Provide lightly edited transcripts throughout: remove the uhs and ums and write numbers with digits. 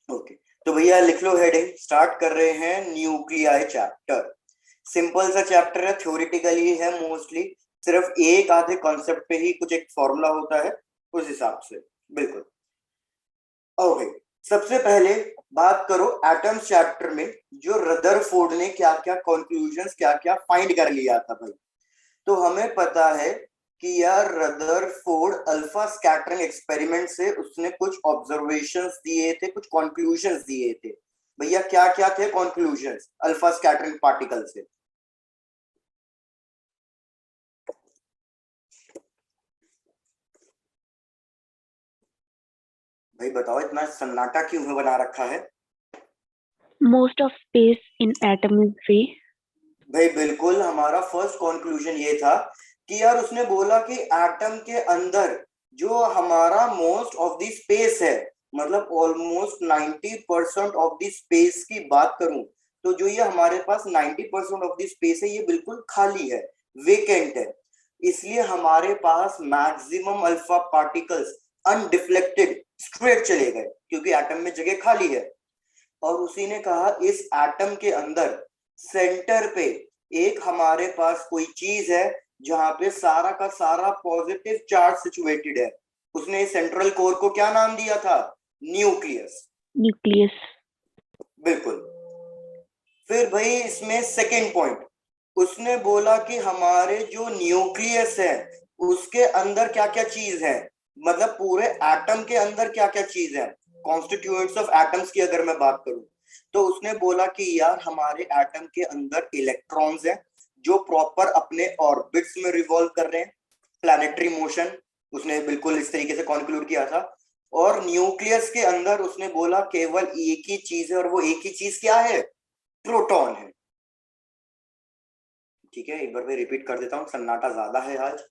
Okay, तो भैया लिख लो हेडिंग, स्टार्ट कर रहे हैं न्यूक्लियाई चैप्टर। सिंपल सा चैप्टर है, थ्योरेटिकली है मोस्टली, सिर्फ एक आधे कॉन्सेप्ट पे ही कुछ एक फॉर्मूला होता है उस हिसाब से। बिल्कुल। ओके, सबसे पहले बात करो एटम्स चैप्टर में जो रदरफोर्ड ने क्या क्या कंक्लूजंस क्या क्या फाइंड कर लिया था भाई। तो हमें पता है कि यार रदरफोर्ड अल्फा स्कैटरिंग एक्सपेरिमेंट से उसने कुछ ऑब्जर्वेशंस दिए थे, कुछ कंक्लूजंस दिए थे। भैया क्या क्या थे कंक्लूजंस अल्फा स्कैटरिंग पार्टिकल से? भाई बताओ, इतना सन्नाटा क्यों बना रखा है? Most of space in atom is free. भाई बिल्कुल, हमारा फर्स्ट कंक्लूजन ये था कि यार उसने बोला कि एटम के अंदर जो हमारा मोस्ट ऑफ द स्पेस है, मतलब ऑलमोस्ट 90% ऑफ द स्पेस की बात करूं तो जो ये हमारे पास 90% ऑफ द स्पेस है ये बिल्कुल खाली है, वेकेंट है। इसलिए हमारे पास maximum alpha particles undeflected straight चले गए क्योंकि एटम में जगह खाली है। और उसी ने कहा इस एटम के अंदर सेंटर पे एक हमारे पास कोई चीज है जहां पे सारा का सारा पॉजिटिव चार्ज सिचुएटेड है। उसने सेंट्रल कोर को क्या नाम दिया था? न्यूक्लियस। Nucleus. बिल्कुल। फिर भाई इसमें सेकंड पॉइंट, उसने बोला कि हमारे जो न्यूक्लियस है उसके अंदर क्या क्या चीज है, मतलब पूरे एटम के अंदर क्या क्या चीज है, कॉन्स्टिट्यूएंट्स ऑफ एटम्स की अगर मैं बात करूं तो उसने बोला कि यार हमारे एटम के अंदर इलेक्ट्रॉन्स हैं जो प्रॉपर अपने ऑर्बिट्स में रिवॉल्व कर रहे हैं, प्लैनेटरी मोशन। उसने बिल्कुल इस तरीके से कॉन्क्लूड किया था। और न्यूक्लियस के अंदर उसने बोला केवल एक ही चीज है और वो एक ही चीज क्या है? प्रोटॉन है। ठीक है, एक बार मैं रिपीट कर देता हूँ, सन्नाटा ज्यादा है आज।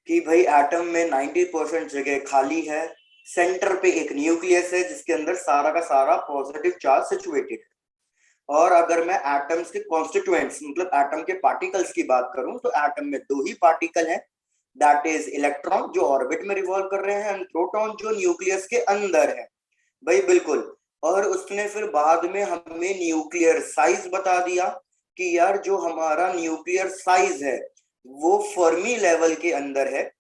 कि भाई एटम में 90% जगह खाली है, सेंटर पे एक न्यूक्लियस है जिसके अंदर सारा का सारा पॉजिटिव चार्ज सिचुएटेड है। और अगर मैं एटम्स के कॉन्स्टिट्यूएंट्स मतलब एटम के पार्टिकल्स की बात करूं तो एटम में दो ही पार्टिकल हैं, दैट इज इलेक्ट्रॉन जो ऑर्बिट में रिवॉल्व कर रहे हैं एंड प्रोटॉन जो न्यूक्लियस के अंदर है। भाई बिल्कुल। और उसने फिर बाद में हमें न्यूक्लियर साइज बता दिया कि यार जो हमारा न्यूक्लियर साइज है वो फर्मी लेवल के अंदर है,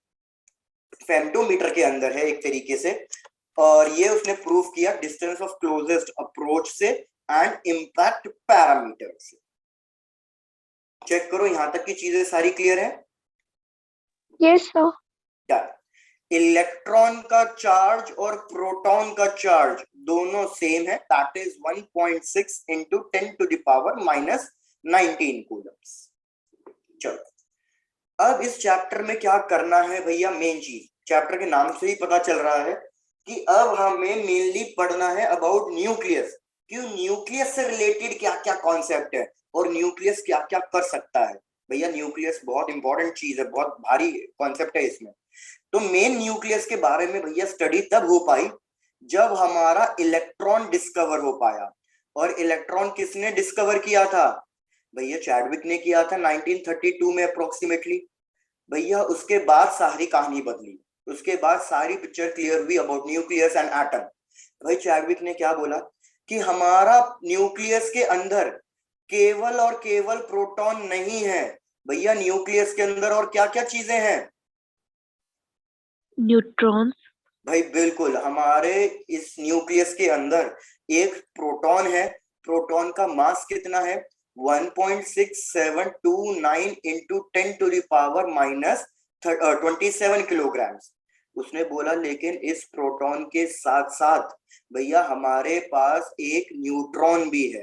फेम्टोमीटर के अंदर है एक तरीके से। और ये उसने प्रूव किया डिस्टेंस ऑफ क्लोजेस्ट अप्रोच से एंड इम्पैक्ट पैरामीटर से। चेक करो यहां तक की चीजें सारी क्लियर है? Yes, sir. क्या इलेक्ट्रॉन का चार्ज और प्रोटॉन का चार्ज दोनों सेम है, दैट इज 1.6 इंटू 10⁻⁻19 कूलम्स। चलो, अब इस चैप्टर में क्या करना है भैया, मेन चीज चैप्टर के नाम से ही पता चल रहा है कि अब हमें मेनली पढ़ना है अबाउट न्यूक्लियस। क्यों? न्यूक्लियस से रिलेटेड क्या क्या कॉन्सेप्ट है और न्यूक्लियस क्या क्या कर सकता है। भैया न्यूक्लियस बहुत इंपॉर्टेंट चीज है, बहुत भारी कॉन्सेप्ट है इसमें। तो मेन न्यूक्लियस के बारे में भैया स्टडी तब हो पाई जब हमारा इलेक्ट्रॉन डिस्कवर हो पाया। और इलेक्ट्रॉन किसने डिस्कवर किया था? भैया चैडविक ने किया था 1932 में अप्रोक्सीमेटली। भैया उसके बाद सारी कहानी बदली, उसके बाद सारी पिक्चर क्लियर हुई अबाउट न्यूक्लियस एंड एटम। भाई चैडविक ने क्या बोला कि हमारा न्यूक्लियस के अंदर केवल और केवल प्रोटॉन नहीं है, भैया न्यूक्लियस के अंदर और क्या क्या चीजें हैं? Neutrons. भाई बिल्कुल, हमारे इस न्यूक्लियस के अंदर एक प्रोटॉन है। प्रोटॉन का मास कितना है? 1.6729 इंटू 10⁻⁻27 किलोग्राम। उसने बोला लेकिन इस प्रोटॉन के साथ साथ भैया हमारे पास एक न्यूट्रॉन भी है।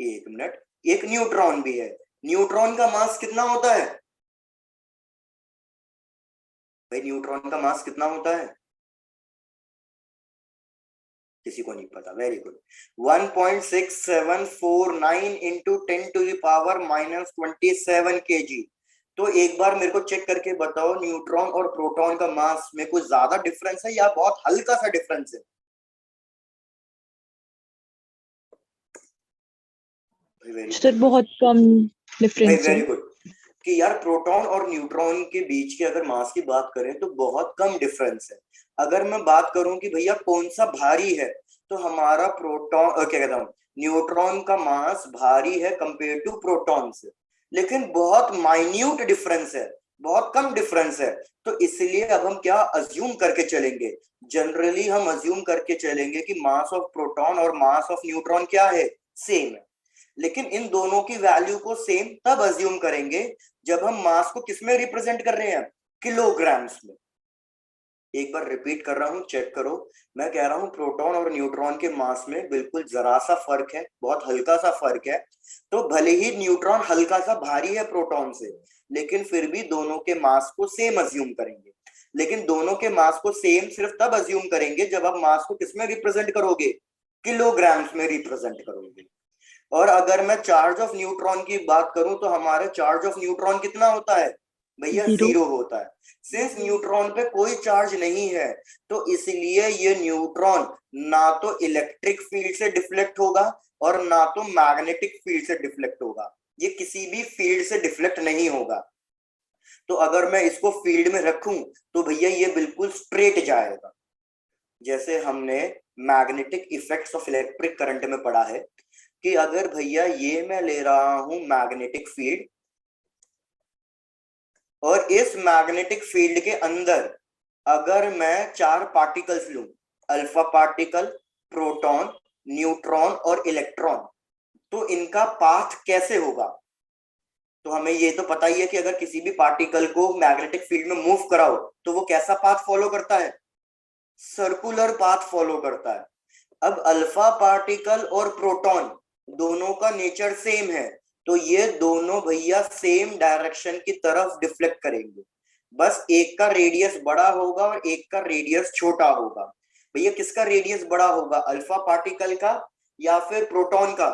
एक मिनट, एक न्यूट्रॉन भी है। न्यूट्रॉन का मास कितना होता है? भाई न्यूट्रॉन का मास कितना होता है? किसी को नहीं पता, वेरी गुड। 1.6749 into 10⁻⁻27 kg। तो एक बार मेरे को चेक करके बताओ न्यूट्रॉन और प्रोटॉन का मास में कुछ ज्यादा डिफरेंस है या बहुत हल्का सा डिफरेंस है? वेरी Sir, बहुत कम भाई difference वेरी है. गुड। कि यार प्रोटॉन और न्यूट्रॉन के बीच के अगर मास की बात करें तो बहुत कम डिफरेंस है। अगर मैं बात करूं कि भैया कौन सा भारी है, तो हमारा प्रोटॉन क्या कहता हूँ, न्यूट्रॉन का मास भारी है कंपेयर टू प्रोटॉन से, लेकिन बहुत माइन्यूट डिफरेंस है, बहुत कम डिफरेंस है। तो इसलिए अब हम क्या अज्यूम करके चलेंगे, जनरली हम अज्यूम करके चलेंगे कि मास ऑफ प्रोटॉन और मास ऑफ न्यूट्रॉन क्या है, सेम है। लेकिन इन दोनों की वैल्यू को सेम तब अज्यूम करेंगे जब हम मास को किसमें रिप्रेजेंट कर रहे हैं, किलोग्राम्स में। एक बार रिपीट कर रहा हूं, चेक करो। मैं कह रहा हूं प्रोटॉन और न्यूट्रॉन के मास में बिल्कुल जरा सा फर्क है, बहुत हल्का सा फर्क है। तो भले ही न्यूट्रॉन हल्का सा भारी है प्रोटॉन से, लेकिन फिर भी दोनों के मास को सेम अज्यूम करेंगे। लेकिन दोनों के मास को सेम सिर्फ तब अज्यूम करेंगे जब आप मास को किसमें रिप्रेजेंट करोगे, किलोग्राम्स में रिप्रेजेंट करोगे। और अगर मैं चार्ज ऑफ न्यूट्रॉन की बात करूं तो हमारा चार्ज ऑफ न्यूट्रॉन कितना होता है भैया, 0. 0 होता है। सिंस न्यूट्रॉन पे कोई चार्ज नहीं है, तो इसलिए ये न्यूट्रॉन ना तो इलेक्ट्रिक फील्ड से डिफ्लेक्ट होगा और ना तो मैग्नेटिक फील्ड से डिफ्लेक्ट होगा, ये किसी भी फील्ड से डिफ्लेक्ट नहीं होगा। तो अगर मैं इसको फील्ड में रखूं तो भैया ये बिल्कुल स्ट्रेट जाएगा। जैसे हमने magnetic effects of electric current में पढ़ा है कि अगर भैया ये मैं ले रहा हूं मैग्नेटिक फील्ड, और इस मैग्नेटिक फील्ड के अंदर अगर मैं 4 पार्टिकल्स लूं, अल्फा पार्टिकल, प्रोटॉन, न्यूट्रॉन और इलेक्ट्रॉन, तो इनका पाथ कैसे होगा। तो हमें ये तो पता ही है कि अगर किसी भी पार्टिकल को मैग्नेटिक फील्ड में मूव कराओ तो वो कैसा पाथ फॉलो करता है, सर्कुलर पाथ फॉलो करता है। अब अल्फा पार्टिकल और प्रोटॉन दोनों का नेचर सेम है, तो ये दोनों भैया सेम डायरेक्शन की तरफ डिफ्लेक्ट करेंगे, बस एक का रेडियस बड़ा होगा और एक का रेडियस छोटा होगा। भैया किसका रेडियस बड़ा होगा, अल्फा पार्टिकल का या फिर प्रोटॉन का।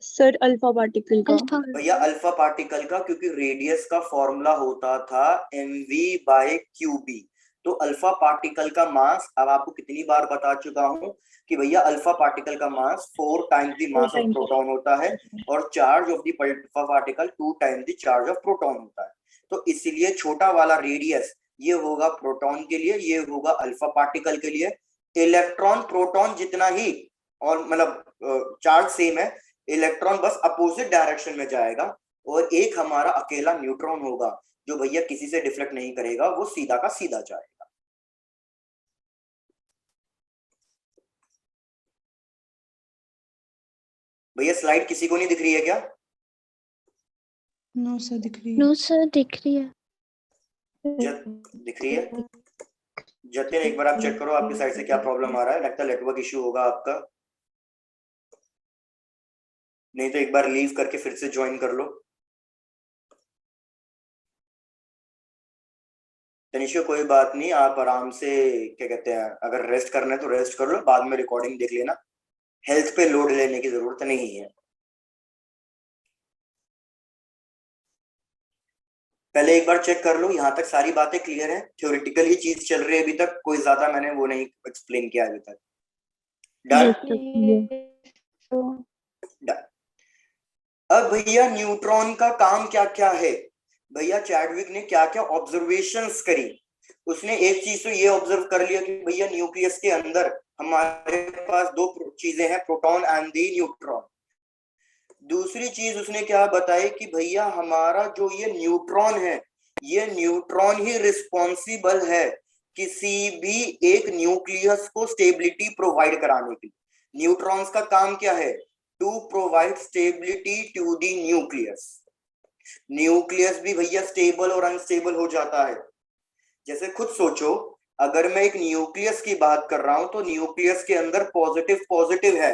सर अल्फा पार्टिकल का। भैया अल्फा पार्टिकल का, क्योंकि रेडियस का फॉर्मूला होता था mv/qb। तो अल्फा पार्टिकल का मास, अब आपको कितनी बार बता चुका हूं कि भैया अल्फा पार्टिकल का मास 4 times the mass of proton होता है और charge of the alpha particle 2 times the charge of proton होता है। तो इसीलिए छोटा वाला रेडियस ये होगा प्रोटॉन के लिए, ये होगा अल्फा पार्टिकल के लिए। इलेक्ट्रॉन प्रोटॉन जितना ही, और मतलब चार्ज सेम है, इलेक्ट्रॉन बस अपोजिट डायरेक्शन में जाएगा। और एक हमारा अकेला न्यूट्रॉन होगा जो भैया किसी से डिफ्लेक्ट नहीं करेगा, वो सीधा का सीधा जाएगा। भैया स्लाइड किसी को नहीं दिख रही है क्या? नो सर दिख रही है। नो सर दिख रही है। दिख रही है। जतिन एक बार आप चेक करो आपकी साइड से क्या प्रॉब्लम आ रहा है, लगता है नेटवर्क इश्यू होगा आपका, नहीं तो एक बार लीव करके फिर से ज्वाइन कर लो। तनिष्क कोई बात नहीं, आप आराम से क्या कहते हैं, अगर रेस्ट करना है तो रेस्ट कर लो, बाद में रिकॉर्डिंग देख लेना, हेल्थ पे लोड लेने की जरूरत नहीं है। पहले एक बार चेक कर लो यहाँ तक सारी बातें क्लियर हैं, थ्योरेटिकल ही चीज चल रही है अभी तक, कोई ज्यादा मैंने वो नहीं एक्सप्लेन किया अभी तक। डन। डन। अब भैया न्यूट्रॉन का काम क्या क्या है, भैया चैडविक ने क्या क्या ऑब्जर्वेशंस करी। उसने एक चीज तो ये ऑब्जर्व कर लिया कि भैया न्यूक्लियस के अंदर हमारे पास 2 चीजें हैं, प्रोटॉन एंड दी न्यूट्रॉन। दूसरी चीज उसने क्या बताई कि भैया हमारा जो ये न्यूट्रॉन है, ये न्यूट्रॉन ही रिस्पॉन्सिबल है किसी भी एक न्यूक्लियस को स्टेबिलिटी प्रोवाइड कराने के लिए। न्यूट्रॉन्स का काम क्या है, to provide stability to the nucleus. Nucleus भी भैया स्टेबल और अनस्टेबल हो जाता है। जैसे खुद सोचो, अगर मैं एक न्यूक्लियस की बात कर रहा हूं तो न्यूक्लियस के अंदर पॉजिटिव पॉजिटिव है,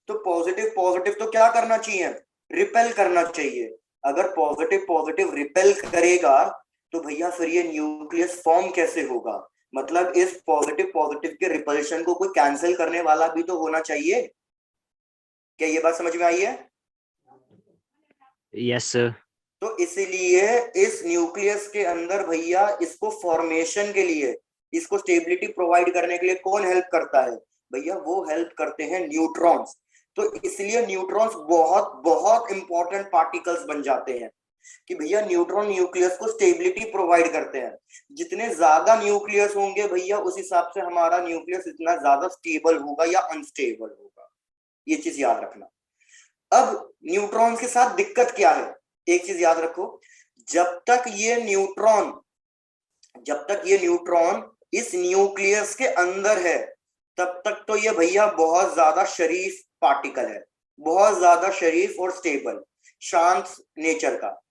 तो पॉजिटिव पॉजिटिव तो क्या करना चाहिए, रिपेल करना चाहिए। अगर पॉजिटिव पॉजिटिव रिपेल करेगा तो भैया फिर ये न्यूक्लियस फॉर्म कैसे होगा, मतलब इस पॉजिटिव पॉजिटिव के रिपल्शन को कोई कैंसिल करने वाला भी तो होना चाहिए। क्या ये बात समझ में आई है? Yes sir. तो इसलिए इस न्यूक्लियस के अंदर भैया इसको फॉर्मेशन के लिए, इसको स्टेबिलिटी प्रोवाइड करने के लिए कौन हेल्प करता है भैया, वो हेल्प करते हैं न्यूट्रॉन्स। तो इसलिए न्यूट्रॉन्स बहुत बहुत इंपॉर्टेंट पार्टिकल्स बन जाते हैं कि भैया न्यूट्रॉन न्यूक्लियस को स्टेबिलिटी प्रोवाइड करते हैं। जितने ज्यादा न्यूक्लियस होंगे भैया उस हिसाब से हमारा न्यूक्लियस इतना ज्यादा स्टेबल होगा या अनस्टेबल होगा, ये चीज याद रखना। अब न्यूट्रॉन के साथ दिक्कत क्या है, एक चीज याद रखो, जब तक ये न्यूट्रॉन इस न्यूक्लियस के अंदर है तब तक तो ये भैया बहुत ज्यादा शरीफ पार्टिकल है, बहुत ज्यादा शरीफ और स्टेबल, शांत नेचर का।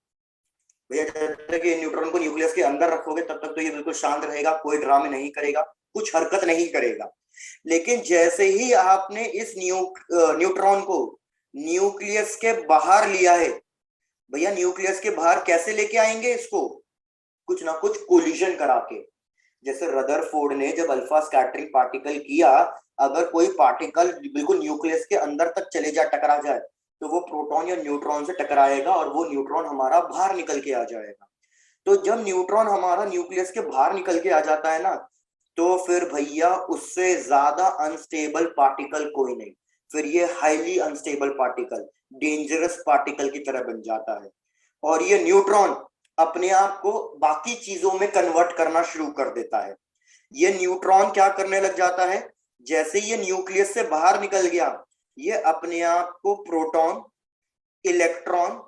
भैया जब तक ये न्यूट्रॉन को न्यूक्लियस के अंदर रखोगे तब तक तो ये बिल्कुल शांत रहेगा, कोई ड्रामे नहीं करेगा, कुछ हरकत नहीं करेगा। लेकिन जैसे ही आपने इस न्यूट्रॉन को न्यूक्लियस के बाहर लिया है, भैया न्यूक्लियस के बाहर कैसे लेके आएंगे इसको, कुछ ना कुछ कोलिजन करा के। जैसे रदरफोर्ड ने जब अल्फा स्कैटरिंग पार्टिकल किया, अगर कोई पार्टिकल बिल्कुल न्यूक्लियस के अंदर तक चले जाए, टकरा जाए, तो वो प्रोटॉन या न्यूट्रॉन से टकराएगा और वो न्यूट्रॉन हमारा बाहर निकल के आ जाएगा। तो जब न्यूट्रॉन हमारा न्यूक्लियस के बाहर निकल के आ जाता है ना, तो फिर भैया उससे ज्यादा अनस्टेबल पार्टिकल कोई नहीं, फिर ये highly unstable particle, dangerous particle की तरह बन जाता है। और ये न्यूट्रॉन अपने आप को बाकी चीजों में कन्वर्ट करना शुरू कर देता है। ये न्यूट्रॉन क्या करने लग जाता है, जैसे ये न्यूक्लियस से बाहर निकल गया, ये अपने आप को प्रोटॉन, इलेक्ट्रॉन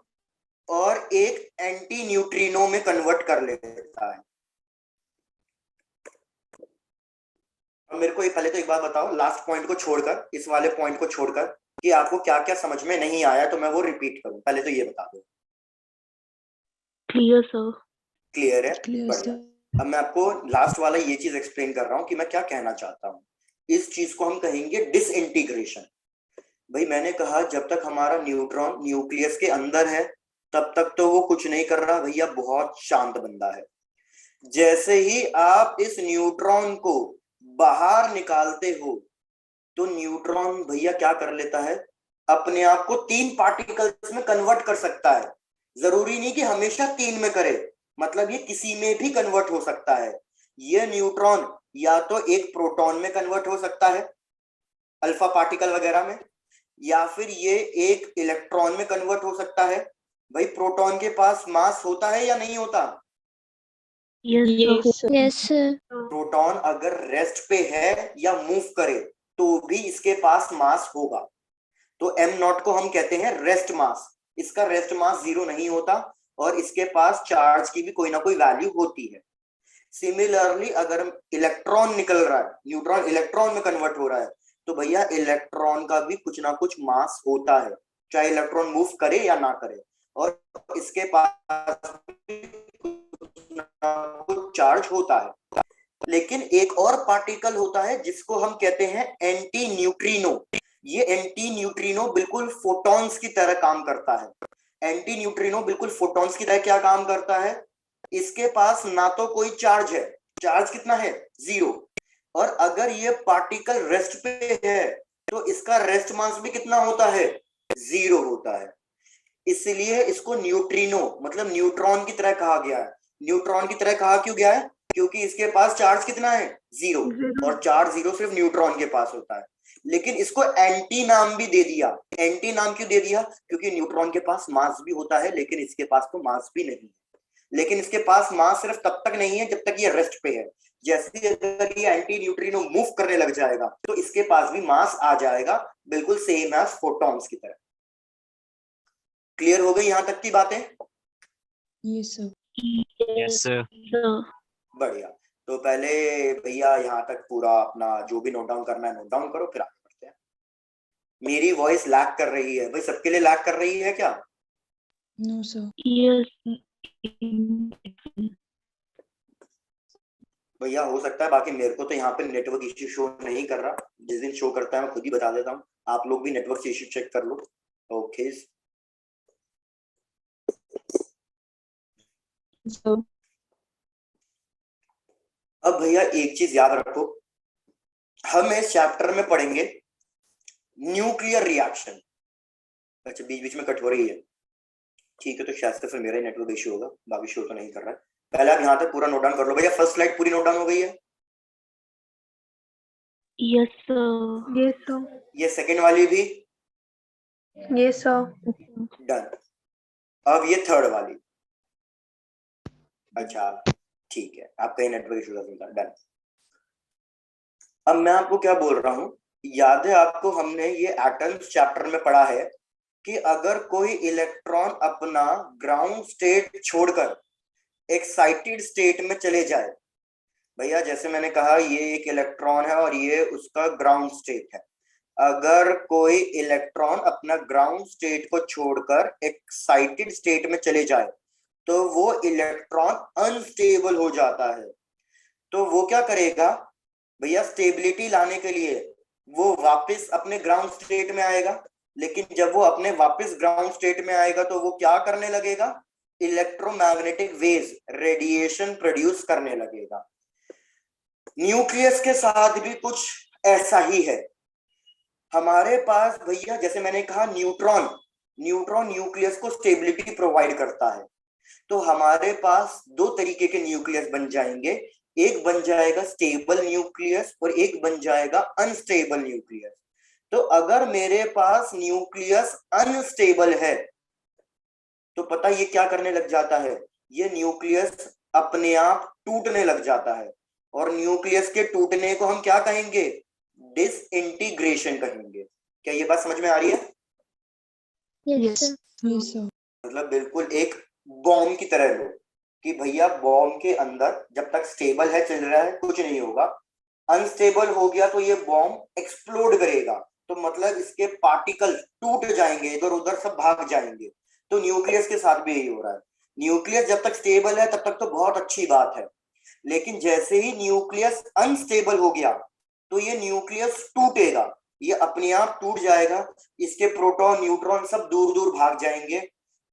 और एक एंटी न्यूट्रिनो में कन्वर्ट कर लेता है। अब मेरे को पहले तो एक बात बताओ, लास्ट पॉइंट को छोड़कर, इस वाले पॉइंट को छोड़कर, कि आपको क्या क्या समझ में नहीं आया, तो मैं वो रिपीट करूं, पहले तो ये बता दो। Clear sir. क्लियर है, क्लियर बढ़िया। सर। अब मैं आपको लास्ट वाला ये चीज एक्सप्लेन कर रहा हूं कि मैं क्या कहना चाहता हूं। इस चीज को हम कहेंगे डिसइंटीग्रेशन। भाई मैंने कहा जब तक हमारा न्यूट्रॉन न्यूक्लियस के अंदर है तब तक तो वो कुछ नहीं कर रहा भैया, बहुत शांत बंदा है। जैसे ही आप इस न्यूट्रॉन को बाहर निकालते हो, तो न्यूट्रॉन भैया क्या कर लेता है, अपने आप को 3 पार्टिकल्स में कन्वर्ट कर सकता है। जरूरी नहीं कि हमेशा 3 में करे, मतलब ये किसी में भी कन्वर्ट हो सकता है। ये न्यूट्रॉन या तो एक प्रोटॉन में कन्वर्ट हो सकता है, अल्फा पार्टिकल वगैरह में, या फिर ये एक इलेक्ट्रॉन में कन्वर्ट हो सकता है। भाई प्रोटॉन के पास मास होता है या नहीं होता? Yes sir. Yes sir. Proton अगर रेस्ट पे है या मूव करे तो भी इसके पास मास होगा। तो m नॉट को हम कहते हैं रेस्ट मास। इसका रेस्ट मास 0 नहीं होता और इसके पास चार्ज की भी कोई ना कोई वैल्यू होती है। सिमिलरली अगर इलेक्ट्रॉन निकल रहा है, न्यूट्रॉन इलेक्ट्रॉन में कन्वर्ट हो रहा है, तो भैया इलेक्ट्रॉन का भी कुछ ना कुछ मास होता है, चाहे इलेक्ट्रॉन मूव करे या ना करे, और इसके पास कुछ चार्ज होता है। लेकिन एक और पार्टिकल होता है जिसको हम कहते हैं एंटी न्यूट्रिनो। ये एंटी न्यूट्रिनो बिल्कुल फोटॉन्स की तरह काम करता है। एंटी न्यूट्रिनो बिल्कुल फोटॉन्स की तरह क्या काम करता है, इसके पास ना तो कोई चार्ज है, चार्ज कितना है 0, और अगर ये पार्टिकल रेस्ट पे है तो इसका रेस्ट मास भी कितना होता है 0 होता है। इसलिए इसको न्यूट्रिनो मतलब न्यूट्रॉन की तरह कहा गया है। न्यूट्रॉन की तरह कहा क्यों गया है, क्योंकि इसके पास चार्ज कितना है 0, और चार्ज 0 सिर्फ न्यूट्रॉन के पास होता है। लेकिन इसको एंटी नाम भी दे दिया। एंटी नाम क्यों दे दिया, क्योंकि न्यूट्रॉन के पास मास भी होता है लेकिन इसके पास तो मास भी नहीं है। लेकिन इसके पास मास सिर्फ तब तक नहीं है जब तक ये रेस्ट पे है। जैसे अगर ये एंटी न्यूट्रिनो मूव करने लग जाएगा तो इसके पास भी मास आ जाएगा, बिल्कुल सेम एज फोटॉन्स की तरह। क्लियर हो गई यहां तक की बातें? Yes sir. Yes sir. बढ़िया। तो पहले भैया यहाँ तक पूरा अपना जो भी नोट डाउन करना है नोट डाउन करो, फिर आगे बढ़ते हैं। मेरी वॉइस लैग कर रही है भाई, सबके लिए लैग कर रही है क्या? No sir. यस भैया हो सकता है, बाकी मेरे को तो यहाँ पे नेटवर्क इश्यू शो नहीं कर रहा। जिस दिन शो करता है मैं खुद ही बता देता हूँ, आप लोग भी नेटवर्क इश्यू चेक कर लो। Okay sir. अब भैया एक चीज याद रखो, हम इस चैप्टर में पढ़ेंगे न्यूक्लियर रिएक्शन। अच्छा बीच बीच में कट हो रही है, ठीक है, तो शायद से फिर मेरा ही नेटवर्क इश्यू होगा, बाकी शो तो नहीं कर रहा है। पहले आप यहाँ तक पूरा नोट डाउन कर लो भैया। फर्स्ट स्लाइड पूरी नोट डाउन हो गई है? Yes sir. Yes sir. ये सेकंड वाली भी? Yes, sir. डन। अब ये थर्ड वाली, अच्छा ठीक है, आपका ये नेटवर्क इशू था, डन। अब मैं आपको क्या बोल रहा हूँ, याद है आपको हमने ये एटम्स चैप्टर में पढ़ा है कि अगर कोई इलेक्ट्रॉन अपना ग्राउंड स्टेट छोड़कर एक्साइटेड स्टेट में चले जाए, भैया जैसे मैंने कहा ये एक इलेक्ट्रॉन है और ये उसका ग्राउंड स्टेट है, अगर कोई इलेक्ट्रॉन अपना ग्राउंड स्टेट को छोड़कर एक्साइटेड स्टेट में चले जाए तो वो इलेक्ट्रॉन अनस्टेबल हो जाता है। तो वो क्या करेगा भैया, स्टेबिलिटी लाने के लिए वो वापस अपने ग्राउंड स्टेट में आएगा, लेकिन जब वो अपने वापस ग्राउंड स्टेट में आएगा तो वो क्या करने लगेगा, इलेक्ट्रोमैग्नेटिक वेव्स, रेडिएशन प्रोड्यूस करने लगेगा। न्यूक्लियस के साथ भी कुछ ऐसा ही है। हमारे पास भैया जैसे मैंने कहा न्यूट्रॉन न्यूक्लियस को स्टेबिलिटी प्रोवाइड करता है, तो हमारे पास दो तरीके के न्यूक्लियस बन जाएंगे, एक बन जाएगा स्टेबल न्यूक्लियस और एक बन जाएगा अनस्टेबल न्यूक्लियस। तो अगर मेरे पास न्यूक्लियस अनस्टेबल है तो पता ये क्या करने लग जाता है, ये न्यूक्लियस अपने आप टूटने लग जाता है, और न्यूक्लियस के टूटने को हम क्या कहेंगे, डिसइंटीग्रेशन कहेंगे। क्या ये बात समझ में आ रही है? Yes, sir. मतलब बिल्कुल एक बॉम्ब की तरह लो कि भैया बॉम्ब के अंदर जब तक स्टेबल है चल रहा है कुछ नहीं होगा, अनस्टेबल हो गया तो ये बॉम्ब एक्सप्लोड करेगा, तो मतलब इसके पार्टिकल टूट जाएंगे, इधर उधर सब भाग जाएंगे। तो न्यूक्लियस के साथ भी यही हो रहा है, न्यूक्लियस जब तक स्टेबल है तब तक तो बहुत अच्छी बात है, लेकिन जैसे ही न्यूक्लियस अनस्टेबल हो गया तो ये न्यूक्लियस टूटेगा, ये अपने आप टूट जाएगा, इसके प्रोटॉन न्यूट्रॉन सब दूर दूर भाग जाएंगे,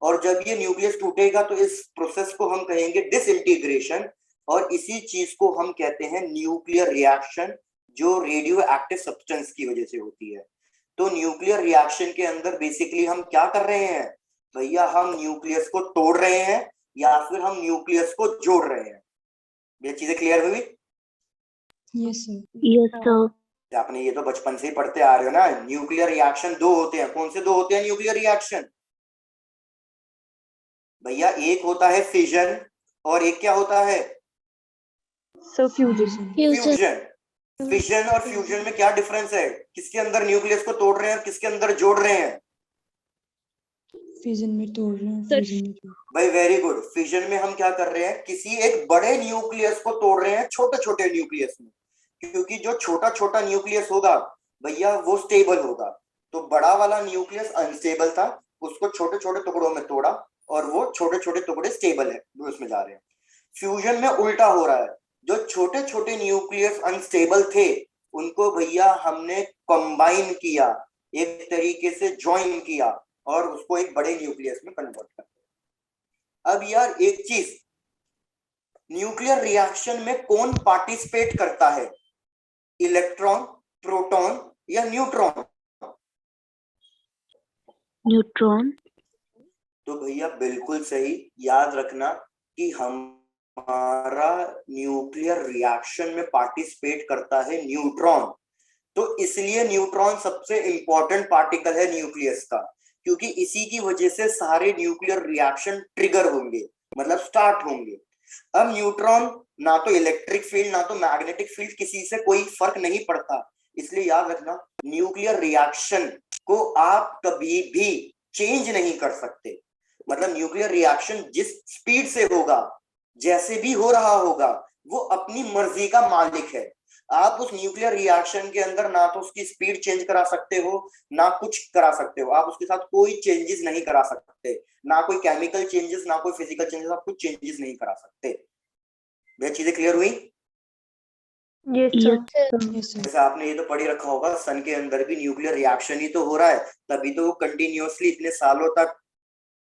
और जब ये न्यूक्लियस टूटेगा तो इस प्रोसेस को हम कहेंगे डिसइंटीग्रेशन, और इसी चीज को हम कहते हैं न्यूक्लियर रिएक्शन, जो रेडियो एक्टिव सब्सटेंस की वजह से होती है। तो न्यूक्लियर रिएक्शन के अंदर बेसिकली हम क्या कर रहे हैं भैया, हम न्यूक्लियस को तोड़ रहे हैं या फिर हम न्यूक्लियस को जोड़ रहे हैं। ये चीजें क्लियर हुई? Yes, sir. Yes, sir. आपने ये तो बचपन से ही पढ़ते आ रहे हो ना, न्यूक्लियर रिएक्शन दो होते हैं, कौन से दो होते हैं न्यूक्लियर रिएक्शन भैया, एक होता है फिजन और एक क्या होता है, So fusion. फ्यूजन। फिजन और फ्यूजन में क्या डिफरेंस है, किसके अंदर न्यूक्लियस को तोड़ रहे हैं और किसके अंदर जोड़ रहे हैं? Fission में तोड़ रहे हैं, Sir. fusion में जोड़। भाई वेरी गुड, फिजन में हम क्या कर रहे हैं, किसी एक बड़े न्यूक्लियस को तोड़ रहे हैं छोटे छोटे न्यूक्लियस में, क्योंकि जो छोटा छोटा न्यूक्लियस होगा भैया वो स्टेबल होगा, तो बड़ा वाला न्यूक्लियस अनस्टेबल था, उसको छोटे छोटे टुकड़ों में तोड़ा और वो छोटे छोटे टुकड़े स्टेबल है वो उसमें जा रहे हैं। फ्यूजन में उल्टा हो रहा है, जो छोटे छोटे न्यूक्लियस अनस्टेबल थे उनको भैया हमने कंबाइन किया, एक तरीके से ज्वाइन किया और उसको एक बड़े न्यूक्लियस में कन्वर्ट कर दिया। अब यार एक चीज, न्यूक्लियर रिएक्शन में कौन पार्टिसिपेट करता है, इलेक्ट्रॉन, प्रोटॉन या न्यूट्रॉन? Neutron. तो भैया बिल्कुल सही, याद रखना कि हमारा न्यूक्लियर रिएक्शन में पार्टिसिपेट करता है न्यूट्रॉन, तो इसलिए न्यूट्रॉन सबसे इंपॉर्टेंट पार्टिकल है न्यूक्लियस का, क्योंकि इसी की वजह से सारे न्यूक्लियर रिएक्शन ट्रिगर होंगे, मतलब स्टार्ट होंगे। अब न्यूट्रॉन ना तो इलेक्ट्रिक फील्ड ना तो मैग्नेटिक फील्ड, किसी से कोई फर्क नहीं पड़ता, इसलिए याद रखना न्यूक्लियर रिएक्शन को आप कभी भी चेंज नहीं कर सकते, मतलब न्यूक्लियर रिएक्शन जिस स्पीड से होगा, जैसे भी हो रहा होगा, वो अपनी मर्जी का मालिक है। आप उस न्यूक्लियर रिएक्शन के अंदर ना तो उसकी स्पीड चेंज करा सकते हो ना कुछ करा सकते हो, आप उसके साथ कोई चेंजेस नहीं करा सकते, ना कोई केमिकल चेंजेस ना कोई फिजिकल चेंजेस, आप कुछ चेंजेस नहीं करा सकते। ये चीजें क्लियर हुई? Yes, sir. Yes, sir. जैसे आपने ये तो पढ़ ही रखा होगा, सन के अंदर भी न्यूक्लियर रिएक्शन ही तो हो रहा है, तभी तो वो कंटिन्यूअसली इतने सालों तक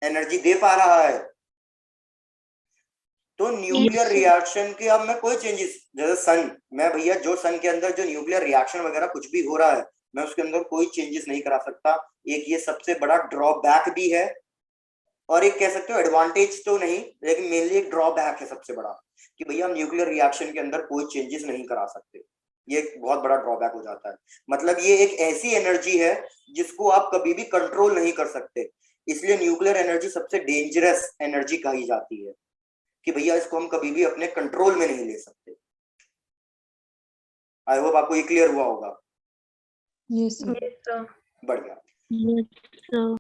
एनर्जी दे पा रहा है। तो न्यूक्लियर रिएक्शन के अब में कोई चेंजेस, जैसे सन मैं भैया जो सन के अंदर जो न्यूक्लियर रिएक्शन वगैरह कुछ भी हो रहा है मैं उसके अंदर कोई चेंजेस नहीं करा सकता, एक ये सबसे बड़ा ड्रॉबैक भी है, और एक कह सकते हो एडवांटेज तो नहीं लेकिन मेनली एक ड्रॉबैक है सबसे बड़ा, कि भैया हम न्यूक्लियर रिएक्शन के अंदर कोई चेंजेस नहीं करा सकते। ये एक बहुत बड़ा ड्रॉबैक हो जाता है। मतलब ये एक ऐसी एनर्जी है जिसको आप कभी भी कंट्रोल नहीं कर सकते, इसलिए न्यूक्लियर एनर्जी सबसे डेंजरस एनर्जी कही जाती है कि भैया इसको हम कभी भी अपने कंट्रोल में नहीं ले सकते। आई होप आपको ये क्लियर हुआ होगा। Yes, sir. Yes, sir. बढ़िया। Yes, sir.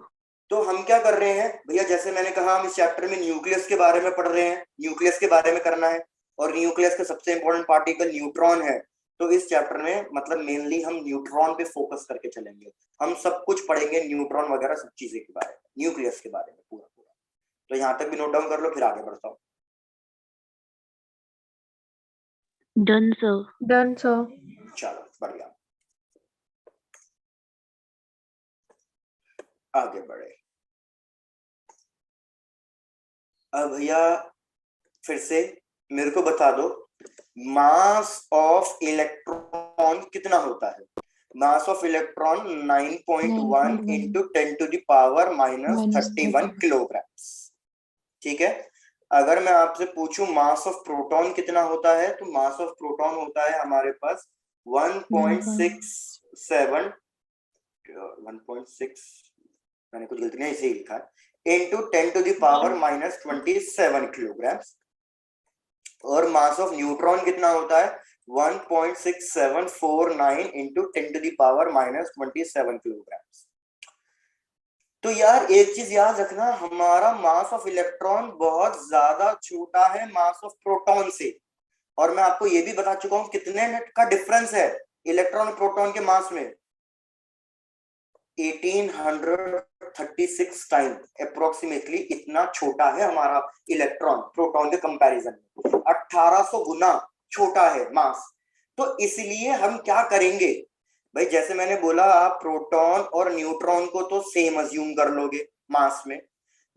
तो हम क्या कर रहे हैं भैया, जैसे मैंने कहा हम इस चैप्टर में न्यूक्लियस के बारे में पढ़ रहे हैं, न्यूक्लियस के बारे में करना है, और न्यूक्लियस का सबसे इंपॉर्टेंट पार्टिकल न्यूट्रॉन है। तो इस चैप्टर में मतलब मेनली हम न्यूट्रॉन पे फोकस करके चलेंगे, हम सब कुछ पढ़ेंगे न्यूट्रॉन वगैरह सब चीजें के बारे में, न्यूक्लियस के बारे में पूरा पूरा। तो यहाँ तक भी नोट डाउन कर लो, फिर आगे बढ़ता हूँ। Done, sir. Done, sir. चलो बढ़िया, आगे बढ़े। अब भैया फिर से मेरे को बता दो, मास ऑफ इलेक्ट्रॉन कितना होता है? Mass of electron 9.1 into 10 to the power -31 kilograms. ठीक है। अगर मैं आपसे पूछूं मास ऑफ प्रोटॉन कितना होता है, तो मास ऑफ प्रोटॉन होता है हमारे पास 1.67 मैंने कुछ गलती नहीं, इसे ही लिखा है, into 10 to the power -27 kilograms. और मास ऑफ न्यूट्रॉन कितना होता है? 1.6749 into 10 to the power -27 kilograms. तो यार एक चीज याद रखना, हमारा मास ऑफ इलेक्ट्रॉन बहुत ज्यादा छोटा है मास ऑफ प्रोटॉन से, और मैं आपको ये भी बता चुका हूं कितने का डिफरेंस है इलेक्ट्रॉन और प्रोटॉन के मास में। 1836 टाइम अप्रोक्सीमेटली इतना छोटा है हमारा इलेक्ट्रॉन प्रोटॉन के कंपैरिजन में, 1800 गुना छोटा है मास। तो इसलिए हम क्या करेंगे भाई, जैसे मैंने बोला आप प्रोटॉन और न्यूट्रॉन को तो सेम अज्यूम कर लोगे मास में,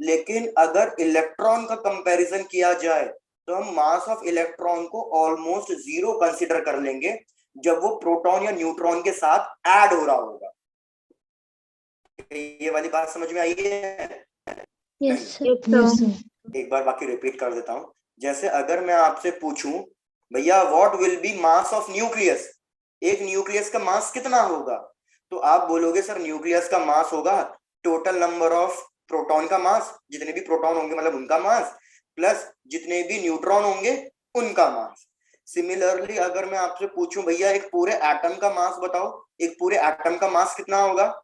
लेकिन अगर इलेक्ट्रॉन का कंपैरिजन किया जाए तो हम मास ऑफ इलेक्ट्रॉन को ऑलमोस्ट 0 कंसीडर कर लेंगे जब वो प्रोटॉन या न्यूट्रॉन के साथ ऐड हो रहा होगा। ये वाली बात समझ में आई है? Yes, sir. Yes, Yes, sir. sir. एक बार बाकी रिपीट कर देता हूं। जैसे अगर मैं आपसे पूछूं भैया what will be mass of nucleus, एक न्यूक्लियस का मास कितना होगा, तो आप बोलोगे सर न्यूक्लियस का मास होगा टोटल नंबर ऑफ प्रोटॉन का मास, जितने भी प्रोटॉन होंगे मतलब उनका मास, प्लस जितने भी न्यूट्रॉन होंगे उनका मास। सिमिलरली अगर मैं आपसे पूछूं भैया एक पूरे एटम का मास बताओ, एक पूरे एटम का मास कितना होगा?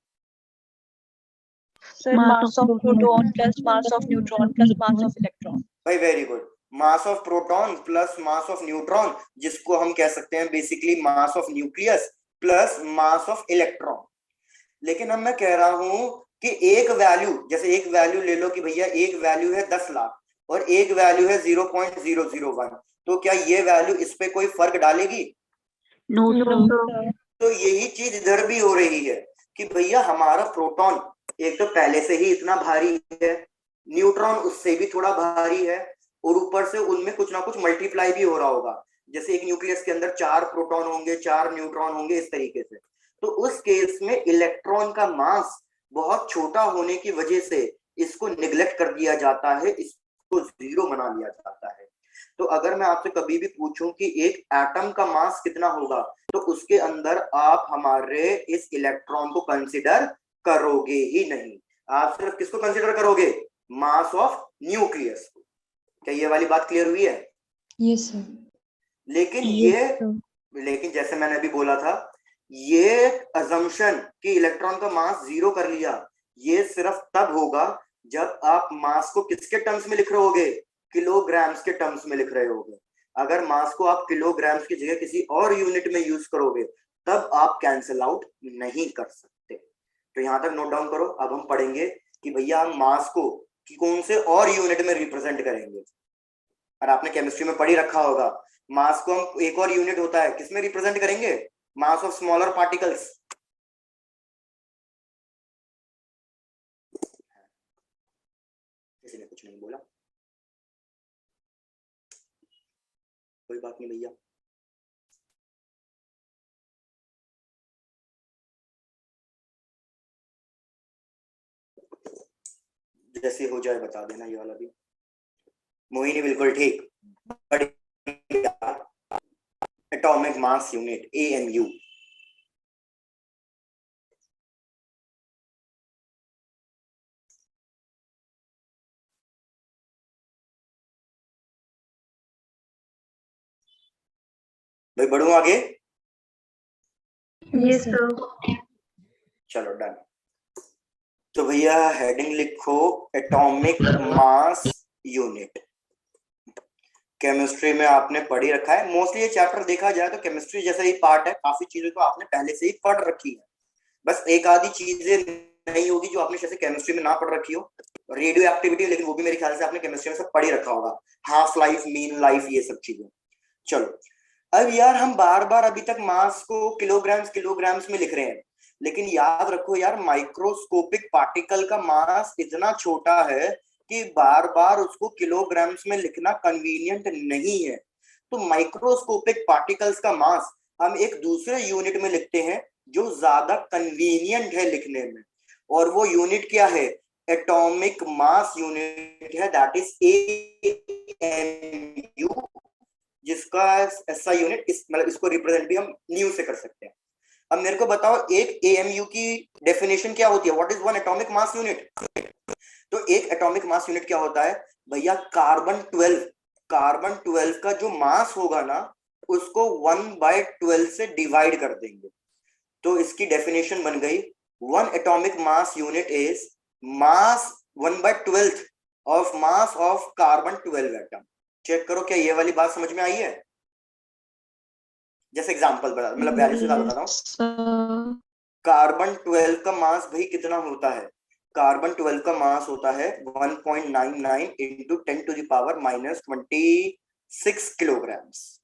Sir, mass of proton plus mass of neutron plus mass of electron. भाई very good, mass of proton plus mass of neutron, जिसको हम कह सकते हैं basically mass of nucleus plus mass of electron. लेकिन अब मैं कह रहा हूं कि एक वैल्यू, जैसे एक वैल्यू ले लो कि भैया एक वैल्यू है 10 लाख और एक वैल्यू है 0.001, तो क्या ये वैल्यू इस पे कोई फर्क डालेगी? No, No, sir. sir. तो यही चीज इधर भी हो रही है कि भैया हमारा प्रोटॉन एक तो पहले से ही इतना भारी है, न्यूट्रॉन उससे भी थोड़ा भारी है, और ऊपर से उनमें कुछ ना कुछ मल्टीप्लाई भी हो रहा होगा। जैसे एक न्यूक्लियस के अंदर 4 प्रोटॉन होंगे 4 न्यूट्रॉन होंगे इस तरीके से। तो उस केस में इलेक्ट्रॉन का मास बहुत छोटा होने की वजह से इसको निग्लेक्ट कर दिया जाता है, इसको 0 बना लिया जाता है। तो अगर मैं आपसे कभी भी पूछूं कि एक एटम का मास कितना होगा, तो उसके अंदर आप हमारे इस इलेक्ट्रॉन को कंसीडर करोगे ही नहीं, आप सिर्फ किसको कंसीडर करोगे? मास ऑफ न्यूक्लियस को। क्या ये वाली बात क्लियर हुई है? Yes, sir. लेकिन Yes, sir. लेकिन जैसे मैंने अभी बोला था, ये अजम्पशन कि इलेक्ट्रॉन का मास 0 कर लिया, ये सिर्फ तब होगा जब आप मास को किसके टर्म्स में लिख रहे होगे? किलोग्राम्स के टर्म्स में लिख रहे होगे। अगर मास को आप किलोग्राम्स की जगह किसी और यूनिट में यूज करोगे तब आप कैंसिल आउट नहीं कर सकते। तो यहां तक नोट डाउन करो। अब हम पढ़ेंगे कि भैया हम मास को कि कौन से और यूनिट में रिप्रेजेंट करेंगे। और आपने केमिस्ट्री में पढ़ी रखा होगा मास को हम एक और यूनिट होता है किसमें रिप्रेजेंट करेंगे? Mass of smaller particles. किसी ने कुछ नहीं बोला, कोई बात नहीं भैया। जैसे हो जाए बता देना, ये वाला भी। मोहिनी बिल्कुल ठीक, एटॉमिक मास यूनिट, AMU। भाई बढ़ू आगे? Yes, sir. चलो डन। तो भैया हेडिंग लिखो एटॉमिक मास यूनिट। केमिस्ट्री में आपने पढ़ ही रखा है मोस्टली, ये चैप्टर देखा जाए तो केमिस्ट्री जैसा ही पार्ट है, काफी चीजें तो आपने पहले से ही पढ़ रखी है, बस एक आधी चीजें नहीं होगी जो आपने जैसे केमिस्ट्री में ना पढ़ रखी हो। रेडियो एक्टिविटी, लेकिन वो भी मेरे ख्याल से आपने केमिस्ट्री में सब पढ़ ही रखा होगा, हाफ लाइफ, मीन लाइफ, ये सब चीजें। चलो अब यार हम बार बार अभी तक मास को किलोग्राम्स में लिख रहे हैं, लेकिन याद रखो यार माइक्रोस्कोपिक पार्टिकल का मास इतना छोटा है कि बार बार उसको किलोग्राम्स में लिखना कन्वीनियंट नहीं है। तो माइक्रोस्कोपिक पार्टिकल्स का मास हम एक दूसरे यूनिट में लिखते हैं जो ज्यादा कन्वीनियंट है लिखने में, और वो यूनिट क्या है? एटॉमिक मास यूनिट है, दैट इज AMU, जिसका ऐसा यूनिट मतलब इसको रिप्रेजेंट भी हम न्यू से कर सकते हैं। अब मेरे को बताओ एक AMU की डेफिनेशन क्या होती है? What is one atomic mass unit? तो एक एटॉमिक मास यूनिट क्या होता है भैया? कार्बन 12 का जो मास होगा ना, उसको 1/12 से डिवाइड कर देंगे। तो इसकी डेफिनेशन बन गई, one atomic mass unit is mass 1/12 of mass of carbon 12 atom. Check करो क्या ये वाली बात समझ में आई है? जैसे एग्जांपल बता, मतलब वैल्यू से बता रहा हूं। sir. कार्बन 12 का मास भाई कितना होता है? कार्बन 12 का मास होता है 1.99 इंटू 10⁻26 किलोग्राम्स।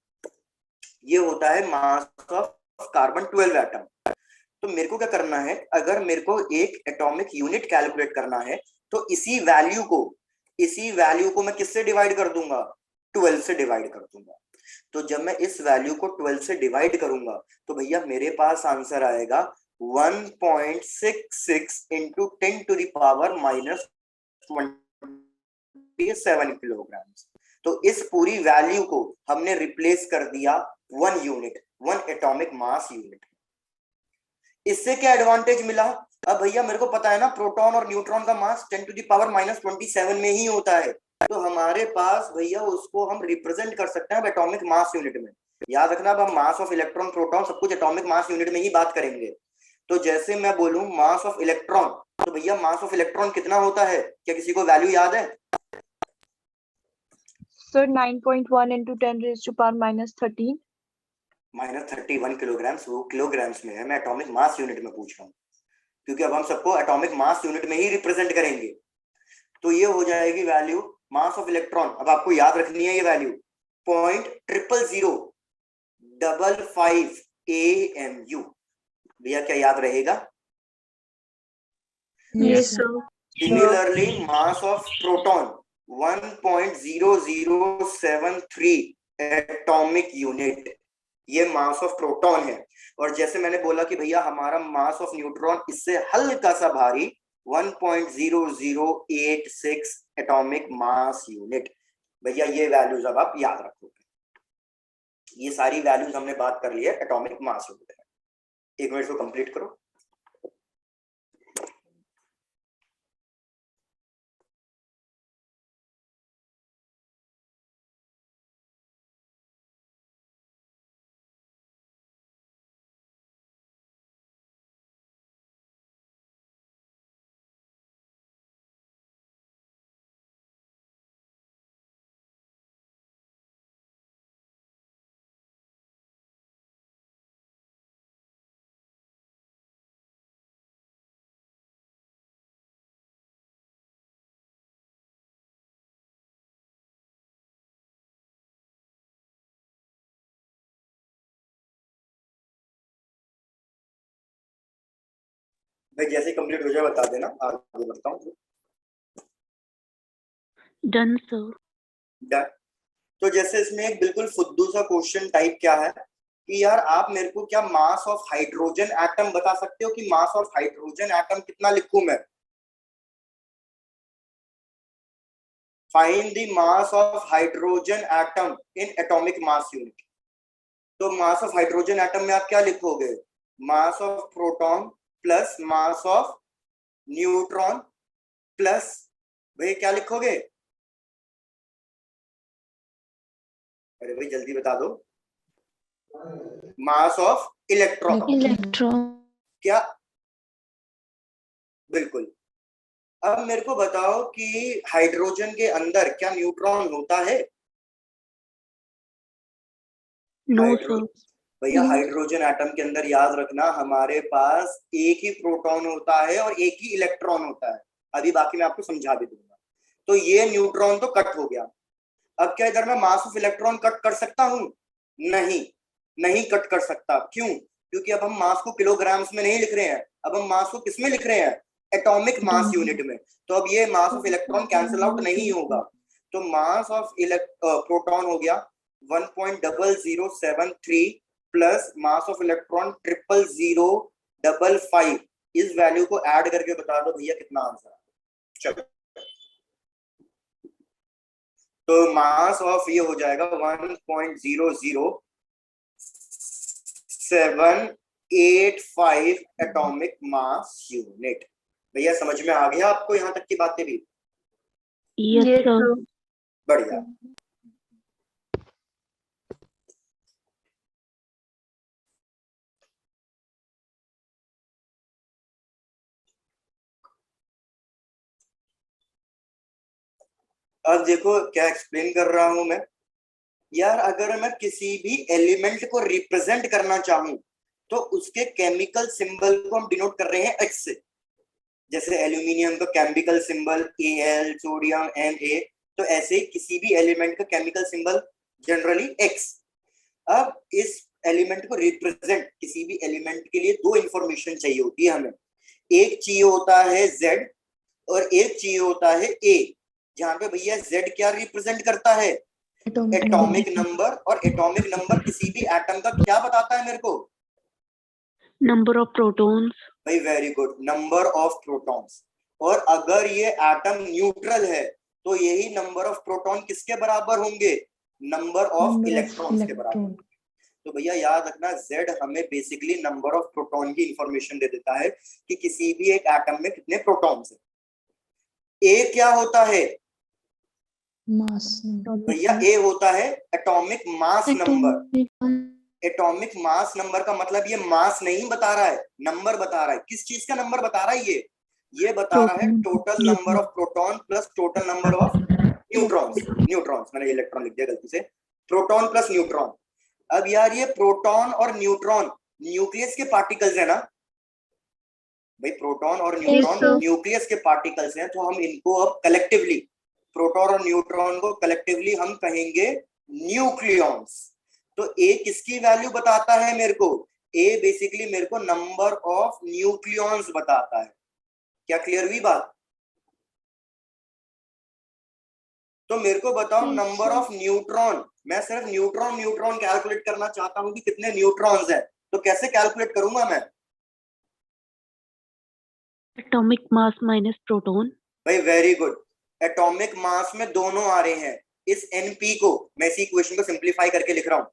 ये होता है मास ऑफ कार्बन 12 एटम। तो मेरे को क्या करना है, अगर मेरे को एक एटॉमिक यूनिट कैलकुलेट करना है तो इसी वैल्यू को मैं किससे डिवाइड कर दूंगा? 12 से डिवाइड कर दूंगा। तो जब मैं इस वैल्यू को 12 से डिवाइड करूंगा तो भैया मेरे पास आंसर आएगा 1.66 इंटू 10⁻27 किलोग्राम। तो इस पूरी वैल्यू को हमने रिप्लेस कर दिया वन एटॉमिक मास यूनिट। इससे क्या एडवांटेज मिला? अब भैया मेरे को पता है ना प्रोटॉन और न्यूट्रॉन का मास 10⁻27 में ही होता है, तो हमारे पास भैया उसको हम रिप्रेजेंट कर सकते हैं एटॉमिक मास यूनिट में। याद रखना, अब हम मास ऑफ इलेक्ट्रॉन, प्रोटॉन सब कुछ एटॉमिक मास यूनिट में ही बात करेंगे। तो जैसे मैं बोलूं मास ऑफ इलेक्ट्रॉन, तो भैया मास ऑफ इलेक्ट्रॉन कितना होता है? क्या किसी को वैल्यू याद है? Sir, 9.1 into 10 raised to power minus 13. -31 kilograms. वो किलोग्राम्स में है, मैं एटॉमिक मास यूनिट में पूछ रहा हूँ, क्योंकि अब हम सबको एटॉमिक मास यूनिट में ही रिप्रेजेंट करेंगे। तो ये हो जाएगी वैल्यू मास ऑफ इलेक्ट्रॉन। अब आपको याद रखनी है ये वैल्यू 0.00055 AMU। भैया क्या याद रहेगा? Yes, sir. Similarly mass of proton 1.0073 atomic unit, ये मास ऑफ प्रोटॉन है। और जैसे मैंने बोला कि भैया हमारा मास ऑफ न्यूट्रॉन इससे हल्का सा भारी 1.0086 एटॉमिक मास यूनिट। भैया ये वैल्यूज अब आप याद रखोगे। ये सारी वैल्यूज हमने बात कर ली है एटॉमिक मास यूनिट में। एक मिनट को कंप्लीट करो। भाई जैसे कंप्लीट हो जाए बता देना, आगे बढ़ता हूँ। Done, sir. डन। तो जैसे इसमें एक बिल्कुल फुद्दू सा क्वेश्चन टाइप क्या है कि यार आप मेरे को क्या मास ऑफ हाइड्रोजन एटम बता सकते हो कि मास ऑफ हाइड्रोजन एटम कितना लिखूं मैं? Find the mass of hydrogen atom in atomic mass unit. तो मास ऑफ हाइड्रोजन एटम में आप क्या लिखोगे? Mass of proton plus mass of neutron plus, भाई क्या लिखोगे? अरे भाई जल्दी बता दो। मास ऑफ इलेक्ट्रॉन। electron, क्या? बिल्कुल। अब मेरे को बताओ कि हाइड्रोजन के अंदर क्या न्यूट्रॉन होता है? No, hydro sir. भैया हाइड्रोजन एटम के अंदर याद रखना हमारे पास एक ही प्रोटॉन होता है और एक ही इलेक्ट्रॉन होता है। अभी बाकी मैं आपको समझा भी दूंगा। तो ये न्यूट्रॉन तो कट हो गया। अब क्या इधर मैं मास ऑफ इलेक्ट्रॉन कट कर सकता हूं? नहीं, नहीं कट कर सकता। क्यों? क्योंकि अब हम मास को किलोग्राम्स में नहीं लिख रहे हैं, अब हम मास को किस में लिख रहे हैं? एटॉमिक मास यूनिट में। तो अब ये मास ऑफ इलेक्ट्रॉन कैंसिल आउट नहीं होगा। तो मास ऑफ प्रोटॉन हो गया 1.0073 प्लस मास ऑफ इलेक्ट्रॉन 0.0055। इस वैल्यू को ऐड करके बता दो भैया कितना आंसर है। चलो, तो मास ऑफ ये हो जाएगा 1.00785 एटॉमिक मास यूनिट। भैया समझ में आ गया आपको यहाँ तक की बातें भी? Yes, yes, sir. sir. बढ़िया। अब देखो क्या एक्सप्लेन कर रहा हूं मैं यार। अगर मैं किसी भी एलिमेंट को रिप्रेजेंट करना चाहूं तो उसके केमिकल सिंबल को हम डिनोट कर रहे हैं एक्स से। जैसे एल्यूमिनियम का chemical symbol Al, sodium Na, तो ऐसे किसी भी एलिमेंट का केमिकल सिंबल जनरली एक्स। अब इस एलिमेंट को रिप्रेजेंट, किसी भी एलिमेंट के लिए दो इंफॉर्मेशन चाहिए होती है हमें। एक चाहिए होता है Z और एक चाहिए होता है A, जहां पे भैया Z क्या रिप्रेजेंट करता है? Atomic number. और एटॉमिक नंबर किसी भी एटम का क्या बताता है मेरे को? Number of protons. भाई very good, number of protons. और अगर ये एटम न्यूट्रल है तो यही नंबर ऑफ प्रोटॉन किसके बराबर होंगे? नंबर ऑफ इलेक्ट्रॉन्स के बराबर। तो भैया याद रखना Z हमें बेसिकली नंबर ऑफ प्रोटॉन की इंफॉर्मेशन दे देता है कि किसी भी एक एटम में कितने प्रोटॉन्स हैं। A क्या होता है भैया? A होता है atomic mass number. Atomic mass number का मतलब ये मास नहीं बता रहा है, नंबर बता रहा है। किस चीज का नंबर बता रहा है? ये बता रहा है total number of proton plus total number of neutrons. Neutrons, मैंने इलेक्ट्रॉन लिख दिया गलती से। Proton plus neutron. अब यार ये प्रोटॉन और न्यूट्रॉन न्यूक्लियस के पार्टिकल्स है ना भाई? प्रोटॉन और न्यूट्रॉन sir. न्यूक्लियस के पार्टिकल्स हैं। तो हम इनको अब कलेक्टिवली, प्रोटॉन और न्यूट्रॉन को कलेक्टिवली हम कहेंगे न्यूक्लियॉन्स। तो ए किसकी वैल्यू बताता है मेरे को? ए बेसिकली मेरे को नंबर ऑफ न्यूक्लियॉन्स बताता है। क्या क्लियर हुई बात? तो मेरे को बताओ नंबर ऑफ न्यूट्रॉन। मैं सिर्फ न्यूट्रॉन न्यूट्रॉन कैलकुलेट करना चाहता हूं कि कितने न्यूट्रॉन्स हैं। तो कैसे कैलकुलेट करूंगा मैं? Atomic mass minus proton. भाई वेरी गुड। एटॉमिक मास में दोनों आ रहे हैं। इस NP को मैं इसी इक्वेशन को सिंपलीफाई करके लिख रहा हूं।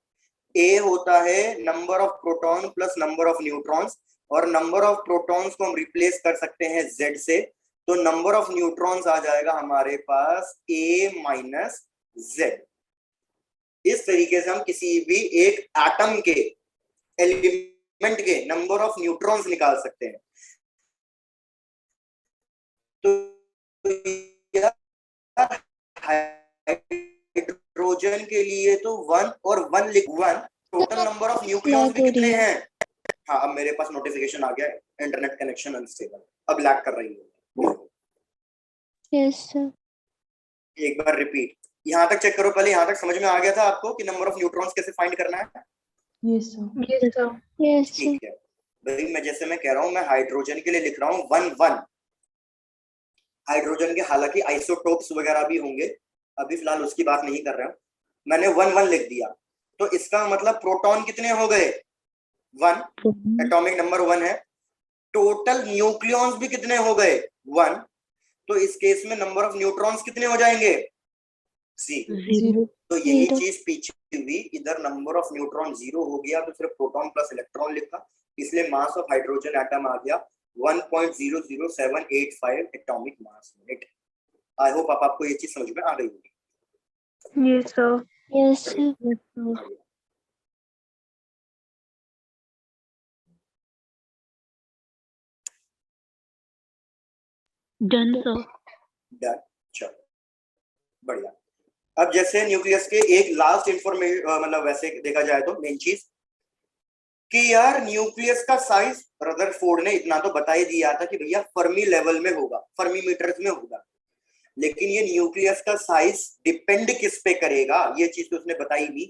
A होता है number of proton plus number of neutrons, और नंबर ऑफ प्रोटॉन्स को हम रिप्लेस कर सकते हैं Z से। तो नंबर ऑफ न्यूट्रॉन्स आ जाएगा हमारे पास A माइनस Z। इस तरीके से हम किसी भी एक एटम के, एलिमेंट के नंबर ऑफ न्यूट्रॉन्स निकाल सकते हैं। तो हाइड्रोजन के लिए तो 1 और 1 लिख 1। टोटल नंबर ऑफ न्यूक्लियॉन्स भी कितने हैं? हाँ, अब मेरे पास नोटिफिकेशन आ गया, इंटरनेट कनेक्शन अनस्टेबल, अब लैग कर रही है। Yes, sir. एक बार रिपीट, यहाँ तक चेक करो पहले। यहाँ तक समझ में आ गया था आपको कि नंबर ऑफ न्यूट्रॉन्स कैसे फाइंड करना है? Yes, sir. Yes, sir. Yes, sir. ठीक है भाई, मैं जैसे मैं कह रहा हूँ, मैं हाइड्रोजन के लिए लिख रहा हूँ 1 1। हाइड्रोजन के हालांकि आइसोटोप्स वगैरह भी होंगे, अभी फिलहाल उसकी बात नहीं कर रहा हूँ। मैंने 1 1 लिख दिया, तो इसका मतलब प्रोटॉन कितने हो गए? 1, एटॉमिक नंबर 1 है। टोटल न्यूक्लियॉन्स भी कितने हो गए? 1। तो इस केस में नंबर ऑफ न्यूट्रॉन्स कितने हो जाएंगे? 0। तो यही चीज पीछे हुई इधर नंबर ऑफ न्यूट्रॉन 0 हो गया तो सिर्फ प्रोटॉन प्लस इलेक्ट्रॉन लिखा, इसलिए मास ऑफ हाइड्रोजन एटम आ गया 1.00785 atomic mass unit. I hope आपको ये चीज समझ में आ गई होगी। Yes, sir. Yes, sir. Yes, sir. Done, sir. Done, चलो बढ़िया। अब जैसे न्यूक्लियस के एक लास्ट इंफॉर्मेशन, मतलब वैसे देखा जाए तो मेन चीज कि यार न्यूक्लियस का साइज रदरफोर्ड ने इतना तो बता ही दिया था कि भैया फर्मी लेवल में होगा, फर्मी मीटर्स में होगा, लेकिन ये न्यूक्लियस का साइज डिपेंड किस पे करेगा ये चीज तो उसने बताई नहीं।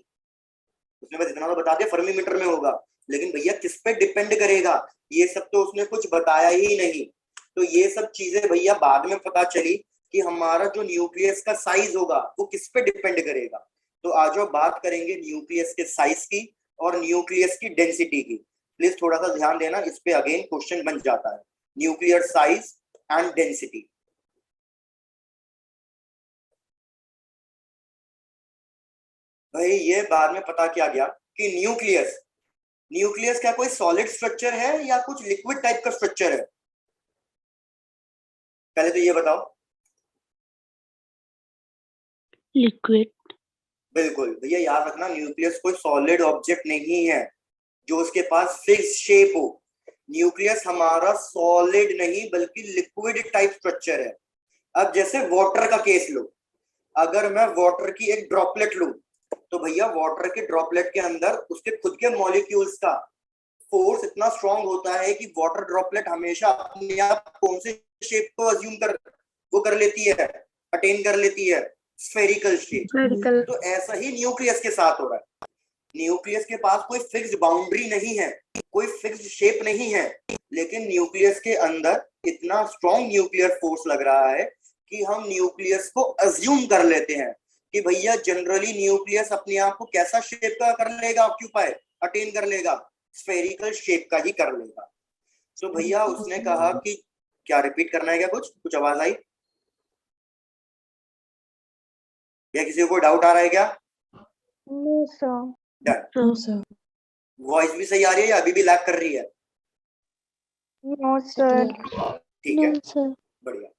उसने बस इतना तो बता दिया फर्मी मीटर में होगा, लेकिन भैया किस पे डिपेंड करेगा ये सब तो उसने कुछ बताया ही नहीं। तो ये सब चीजें भैया बाद में पता चली कि हमारा जो न्यूक्लियस का साइज होगा वो किस पे डिपेंड करेगा। तो आज हम बात करेंगे न्यूक्लियस के साइज की और न्यूक्लियस की डेंसिटी की। प्लीज थोड़ा सा ध्यान देना, इस पे अगेन क्वेश्चन बन जाता है, न्यूक्लियर साइज एंड डेंसिटी। भाई ये बाद में पता क्या गया कि न्यूक्लियस न्यूक्लियस क्या कोई सॉलिड स्ट्रक्चर है या कुछ लिक्विड टाइप का स्ट्रक्चर है? पहले तो ये बताओ। Liquid. बिल्कुल भैया, याद रखना न्यूक्लियस कोई सॉलिड ऑब्जेक्ट नहीं है जो उसके पास फिक्स शेप हो। न्यूक्लियस हमारा सॉलिड नहीं बल्कि लिक्विड टाइप स्ट्रक्चर है। अब जैसे वाटर का केस लो, अगर मैं वाटर की एक ड्रॉपलेट लूं तो भैया वाटर के ड्रॉपलेट के अंदर उसके खुद के मॉलिक्यूल्स का फोर्स इतना स्ट्रांग होता है कि वाटर ड्रॉपलेट हमेशा अपने आप कौन से शेप को अज्यूम कर वो कर लेती है, अटेन कर लेती है, स्फेरिकल शेप। Spherical. तो ऐसा ही न्यूक्लियस के साथ हो रहा है। न्यूक्लियस के पास कोई फिक्स्ड बाउंड्री नहीं है, कोई फिक्स्ड शेप नहीं है, लेकिन न्यूक्लियस के अंदर इतना स्ट्रॉन्ग न्यूक्लियर फोर्स लग रहा है कि हम न्यूक्लियस को अज्यूम कर लेते हैं कि भैया जनरली न्यूक्लियस अपने आप को कैसा शेप का कर लेगा, ऑक्यूपाई अटेन कर लेगा, स्फेरिकल शेप का ही कर लेगा। तो भैया उसने कहा कि क्या रिपीट करना है क्या, कुछ आवाज आई या किसी को डाउट आ रहा है क्या? No, sir. Done. No, sir. Voice भी सही आ रही है या अभी भी लैग कर रही है? No, sir. ठीक है, No, sir. बढ़िया।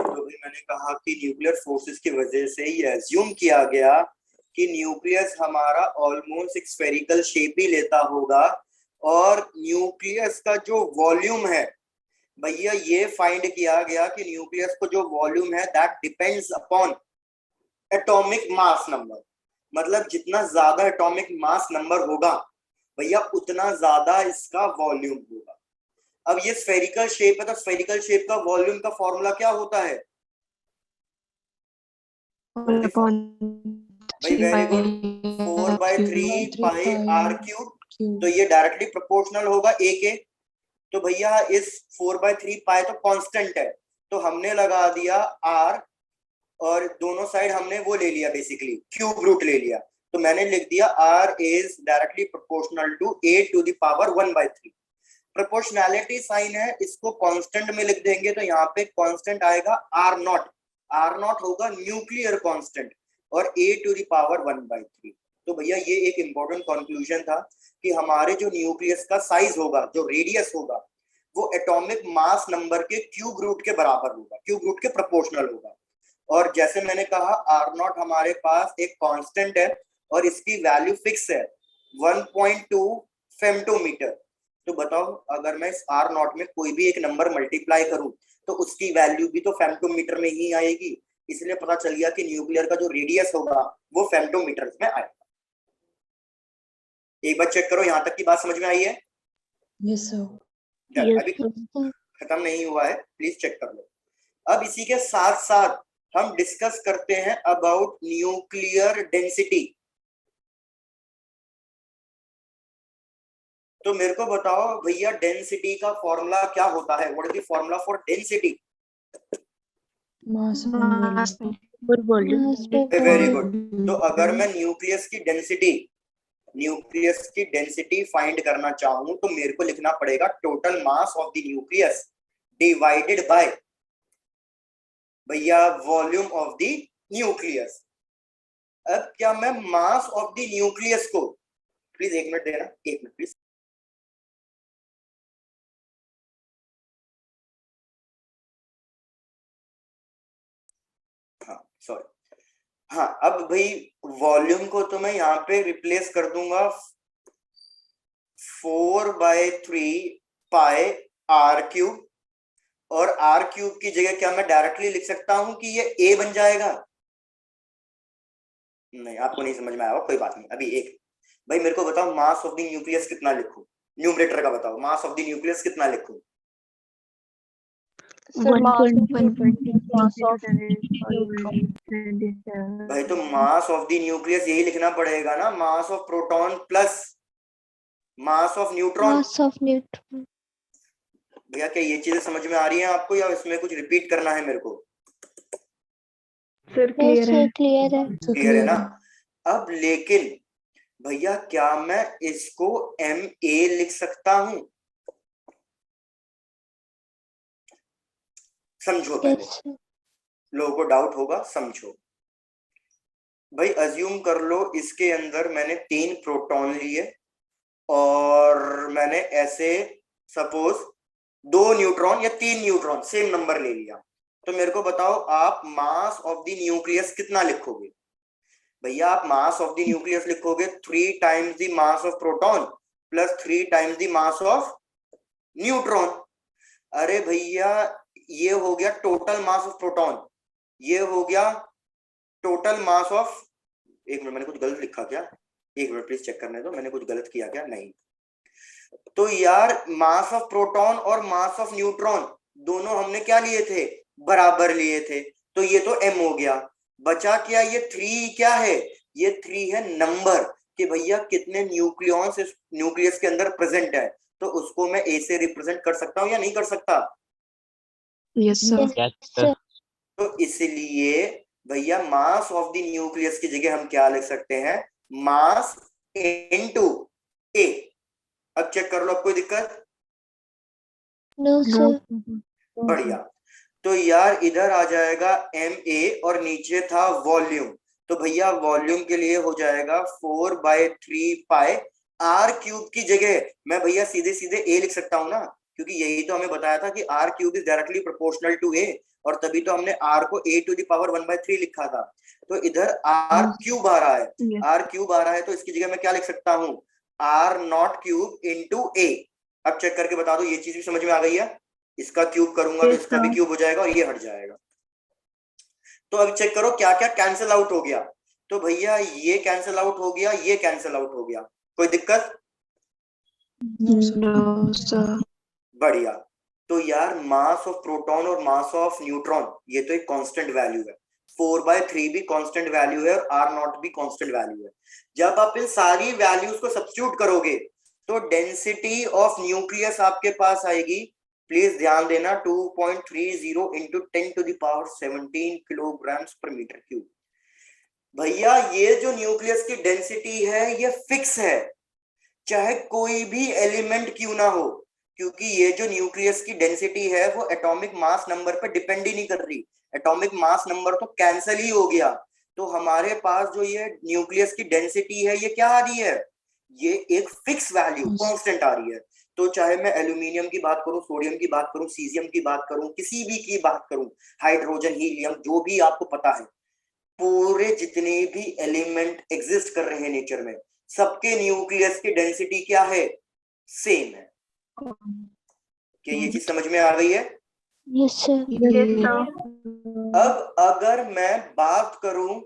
तो भी मैंने कहा कि न्यूक्लियर फोर्सेस की वजह से ये अज्यूम किया गया कि न्यूक्लियस हमारा ऑलमोस्ट एक स्फेरिकल शेप ही लेता होगा, और न्यूक्लियस का जो वॉल्यूम है भैया ये फाइंड किया गया कि न्यूक्लियस को जो वॉल्यूम है that depends upon atomic mass number. मतलब जितना ज्यादा एटॉमिक मास नंबर होगा भैया उतना ज्यादा इसका वॉल्यूम होगा। अब ये स्फेरिकल शेप है तो स्फेरिकल शेप का वॉल्यूम का फॉर्मूला क्या होता है? All upon भाई very good, 4/3 pi r cube. तो ये डायरेक्टली प्रोपोर्शनल होगा ए के। तो भैया इस 4/3 पाई तो कांस्टेंट है, तो हमने लगा दिया आर और दोनों साइड हमने वो ले लिया, बेसिकली क्यूब रूट ले लिया। तो मैंने लिख दिया r is directly proportional to A to the power 1/3। Proportionality sign है, इसको कांस्टेंट में लिख देंगे तो यहाँ पे कांस्टेंट आएगा आर नॉट। आर नॉट होगा न्यूक्लियर कांस्टेंट और ए टू द पावर 1/3। तो भैया ये एक इंपॉर्टेंट कंक्लूजन था कि हमारे जो न्यूक्लियस का साइज होगा, जो रेडियस होगा, वो एटॉमिक मास नंबर के क्यूब रूट के बराबर होगा, क्यूब रूट के प्रोपोर्शनल होगा। और जैसे मैंने कहा आर नॉट हमारे पास एक कांस्टेंट है और इसकी वैल्यू फिक्स है 1.2 फेम्टोमीटर। तो बताओ अगर मैं इस आर नॉट में कोई भी एक नंबर मल्टीप्लाई करूं तो उसकी वैल्यू भी तो फेम्टोमीटर में ही आएगी। इसलिए पता चल गया कि न्यूक्लियर का जो रेडियस होगा वो फेम्टोमीटर में आएगा। एक बार चेक करो, यहां तक की बात समझ में आई है? Yes, sir. Yes, अभी sir. खत्म नहीं हुआ है, प्लीज चेक कर लो। अब इसी के साथ साथ हम डिस्कस करते हैं अबाउट न्यूक्लियर डेंसिटी। तो मेरे को बताओ भैया डेंसिटी का फॉर्मूला क्या होता है? What is the formula for density? Mass and For volume. Very good. तो अगर मैं न्यूक्लियस की डेंसिटी फाइंड करना चाहूं तो मेरे को लिखना पड़ेगा total mass of the nucleus divided by भैया वॉल्यूम ऑफ द न्यूक्लियस। अब क्या मैं मास ऑफ द न्यूक्लियस को, प्लीज 1 मिनट देना, 1 मिनट प्लीज। हाँ सॉरी, हाँ अब भाई वॉल्यूम को तो मैं यहाँ पे रिप्लेस कर दूंगा 4/3 पाई आर क्यूब, और आर क्यूब की जगह क्या मैं डायरेक्टली लिख सकता हूं कि ये ए बन जाएगा? नहीं, आपको नहीं समझ में आया, कोई बात नहीं। अभी एक भाई मेरे को बताओ मास ऑफ द न्यूक्लियस कितना लिखूं, न्यूमरेटर का बताओ, मास ऑफ द न्यूक्लियस कितना लिखूं? Sir, mass of 120 mass of neutron. भाई तो मास ऑफ द न्यूक्लियस यही लिखना पड़ेगा ना, mass of proton plus mass of neutron. Mass of neutron. भैया क्या ये चीजें समझ में आ रही हैं आपको, या इसमें कुछ रिपीट करना है मेरे को? Sir, clear है. क्लियर है ना? अब लेकिन भैया क्या मैं इसको MA लिख सकता हूं? समझो पहले, लोगों को डाउट होगा, समझो भाई। अज्यूम कर लो इसके अंदर मैंने 3 प्रोटॉन लिए और मैंने ऐसे सपोज 2 न्यूट्रॉन या 3 न्यूट्रॉन सेम नंबर ले लिया, तो मेरे को बताओ आप मास ऑफ द न्यूक्लियस कितना लिखोगे? भैया आप मास ऑफ द न्यूक्लियस लिखोगे 3 times the mass of proton plus 3 times the mass of neutron. अरे भैया ये हो गया टोटल मास ऑफ प्रोटॉन, ये हो गया टोटल मास ऑफ, एक मिनट मैंने कुछ गलत लिखा क्या? एक मिनट प्लीज चेक करने दो, मैंने कुछ गलत किया क्या? नहीं। तो यार मास ऑफ प्रोटॉन और मास ऑफ न्यूट्रॉन दोनों हमने क्या लिए थे? बराबर लिए थे, तो ये तो m हो गया। बचा क्या? ये 3 क्या है? ये 3 है नंबर कि भैया कितने न्यूक्लियॉन्स इस न्यूक्लियस के अंदर प्रेजेंट है, तो उसको मैं a से रिप्रेजेंट कर सकता हूं या नहीं कर सकता? Yes, sir. तो इसलिए भैया मास ऑफ द न्यूक्लियस की जगह हम क्या लिख सकते हैं? Mass into a। अब चेक कर लो, अब कोई दिक्कत? No, sir. बढ़िया। तो यार इधर आ जाएगा MA और नीचे था वॉल्यूम, तो भैया वॉल्यूम के लिए हो जाएगा 4/3 पाई आर क्यूब की जगह मैं भैया सीधे सीधे A लिख सकता हूं ना, क्योंकि यही तो हमें बताया था कि r cube is directly proportional to A, और तभी तो हमने R को A टू द पावर 1/3 लिखा था। तो इधर R क्यूब आ रहा है, R क्यूब आ रहा है, तो इसकी जगह मैं क्या लिख सकता हूँ? R0 cube into A। अब चेक करके बता दो ये चीज भी समझ में आ गई है? इसका क्यूब करूंगा तो इसका भी क्यूब हो जाएगा और ये हट जाएगा। तो अब चेक करो क्या क्या कैंसिल आउट हो गया। तो भैया ये कैंसिल आउट हो गया, ये कैंसिल आउट हो गया, कोई दिक्कत? No, sir. बढ़िया। तो यार मास ऑफ प्रोटॉन और मास ऑफ न्यूट्रॉन ये तो एक कांस्टेंट वैल्यू है, 4/3 भी कांस्टेंट वैल्यू है और R0 भी कांस्टेंट वैल्यू है। जब आप इन सारी वैल्यूज को सब्स्टिट्यूट करोगे तो डेंसिटी ऑफ न्यूक्लियस आपके पास आएगी, प्लीज ध्यान देना, 2.30 into 10 to the power 17 kilograms पर मीटर क्यूब। भैया ये जो न्यूक्लियस की डेंसिटी है ये फिक्स है, चाहे कोई भी एलिमेंट क्यों ना हो, क्योंकि ये जो न्यूक्लियस की डेंसिटी है वो एटॉमिक मास नंबर पर डिपेंड ही नहीं कर रही, एटॉमिक मास नंबर तो कैंसिल ही हो गया। तो हमारे पास जो ये न्यूक्लियस की डेंसिटी है ये क्या आ रही है? ये एक फिक्स वैल्यू कांस्टेंट आ रही है। तो चाहे मैं एल्यूमिनियम की बात करूं, सोडियम की बात करूं, सीजियम की बात करूं, किसी भी की बात करूं, हाइड्रोजन, हीलियम, जो भी आपको पता है, पूरे जितने भी एलिमेंट एग्जिस्ट कर रहे हैं नेचर में, सबके न्यूक्लियस की डेंसिटी क्या है? सेम है। क्या ये चीज समझ में आ गई है? Yes, sir. अब अगर मैं बात करूं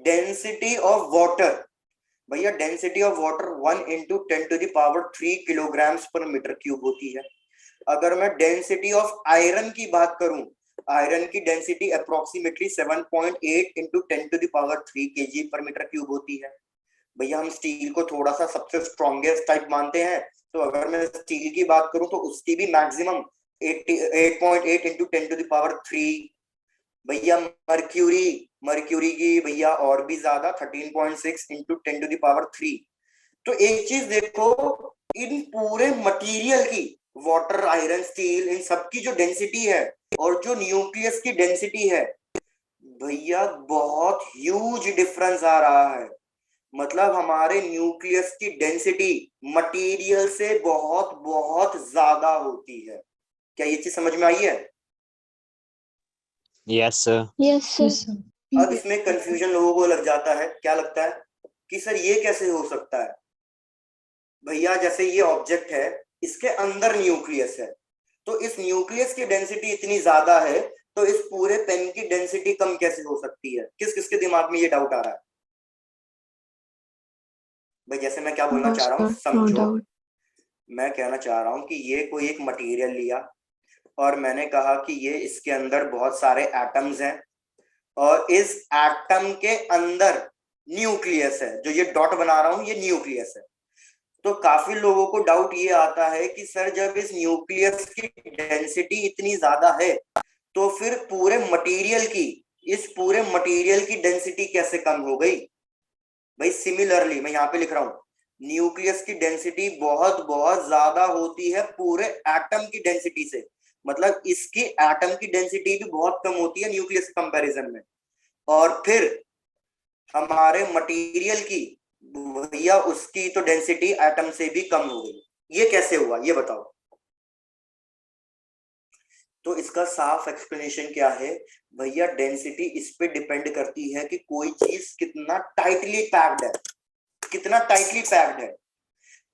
डेंसिटी ऑफ वाटर, भैया density of water 1 into 10 to the power 3 kilograms पर मीटर क्यूब होती है। अगर मैं डेंसिटी ऑफ आयरन की बात करूं, आयरन की density approximately 7.8 into 10 to the power 3 KG पर मीटर क्यूब होती है। भैया हम स्टील को थोड़ा सा सबसे स्ट्रॉन्गेस्ट टाइप मानते हैं, तो अगर मैं स्टील की बात करूं तो उसकी भी maximum 8.8 into 10 to the power 3। भैया मर्क्यूरी की भैया और भी ज्यादा 13.6 इंटू 10 टू द पावर 3। तो एक चीज देखो, इन पूरे मटेरियल की, वाटर, आयरन, स्टील, इन सबकी जो डेंसिटी है और जो न्यूक्लियस की डेंसिटी है, भैया बहुत ह्यूज डिफरेंस आ रहा है। मतलब हमारे न्यूक्लियस की डेंसिटी मटेरियल से बहुत बहुत ज्यादा होती है। क्या ये चीज समझ में आई है? Yes, sir. Yes, sir. अब इसमें कंफ्यूजन लोगों को लग जाता है, क्या लगता है कि सर ये कैसे हो सकता है? भैया जैसे ये ऑब्जेक्ट है, इसके अंदर न्यूक्लियस है, तो इस न्यूक्लियस की डेंसिटी इतनी ज्यादा है, तो इस पूरे पेन की डेंसिटी कम कैसे हो सकती है? किस किसके दिमाग में ये डाउट आ रहा है? भाई जैसे मैं क्या बोलना No, चाह रहा हूँ sir. No समझो। doubt. मैं कहना चाह रहा हूँ कि ये कोई एक मटेरियल लिया और मैंने कहा कि ये इसके अंदर बहुत सारे एटम्स हैं और इस एटम के अंदर न्यूक्लियस है, जो ये डॉट बना रहा हूं ये न्यूक्लियस है। तो काफी लोगों को डाउट ये आता है कि सर जब इस न्यूक्लियस की डेंसिटी इतनी ज्यादा है तो फिर इस पूरे मटेरियल की डेंसिटी कैसे कम हो गई? भाई सिमिलरली मैं यहाँ पे लिख रहा हूँ, न्यूक्लियस की डेंसिटी बहुत बहुत ज्यादा होती है पूरे एटम की डेंसिटी से। मतलब इसकी एटम की डेंसिटी भी बहुत कम होती है न्यूक्लियस कंपैरिजन में, और फिर हमारे मटेरियल की भैया उसकी तो डेंसिटी एटम से भी कम हो गई। ये कैसे हुआ ये बताओ? तो इसका साफ एक्सप्लेनेशन क्या है भैया? डेंसिटी इस पे डिपेंड करती है कि कोई चीज कितना टाइटली पैक्ड है, कितना टाइटली पैक्ड है।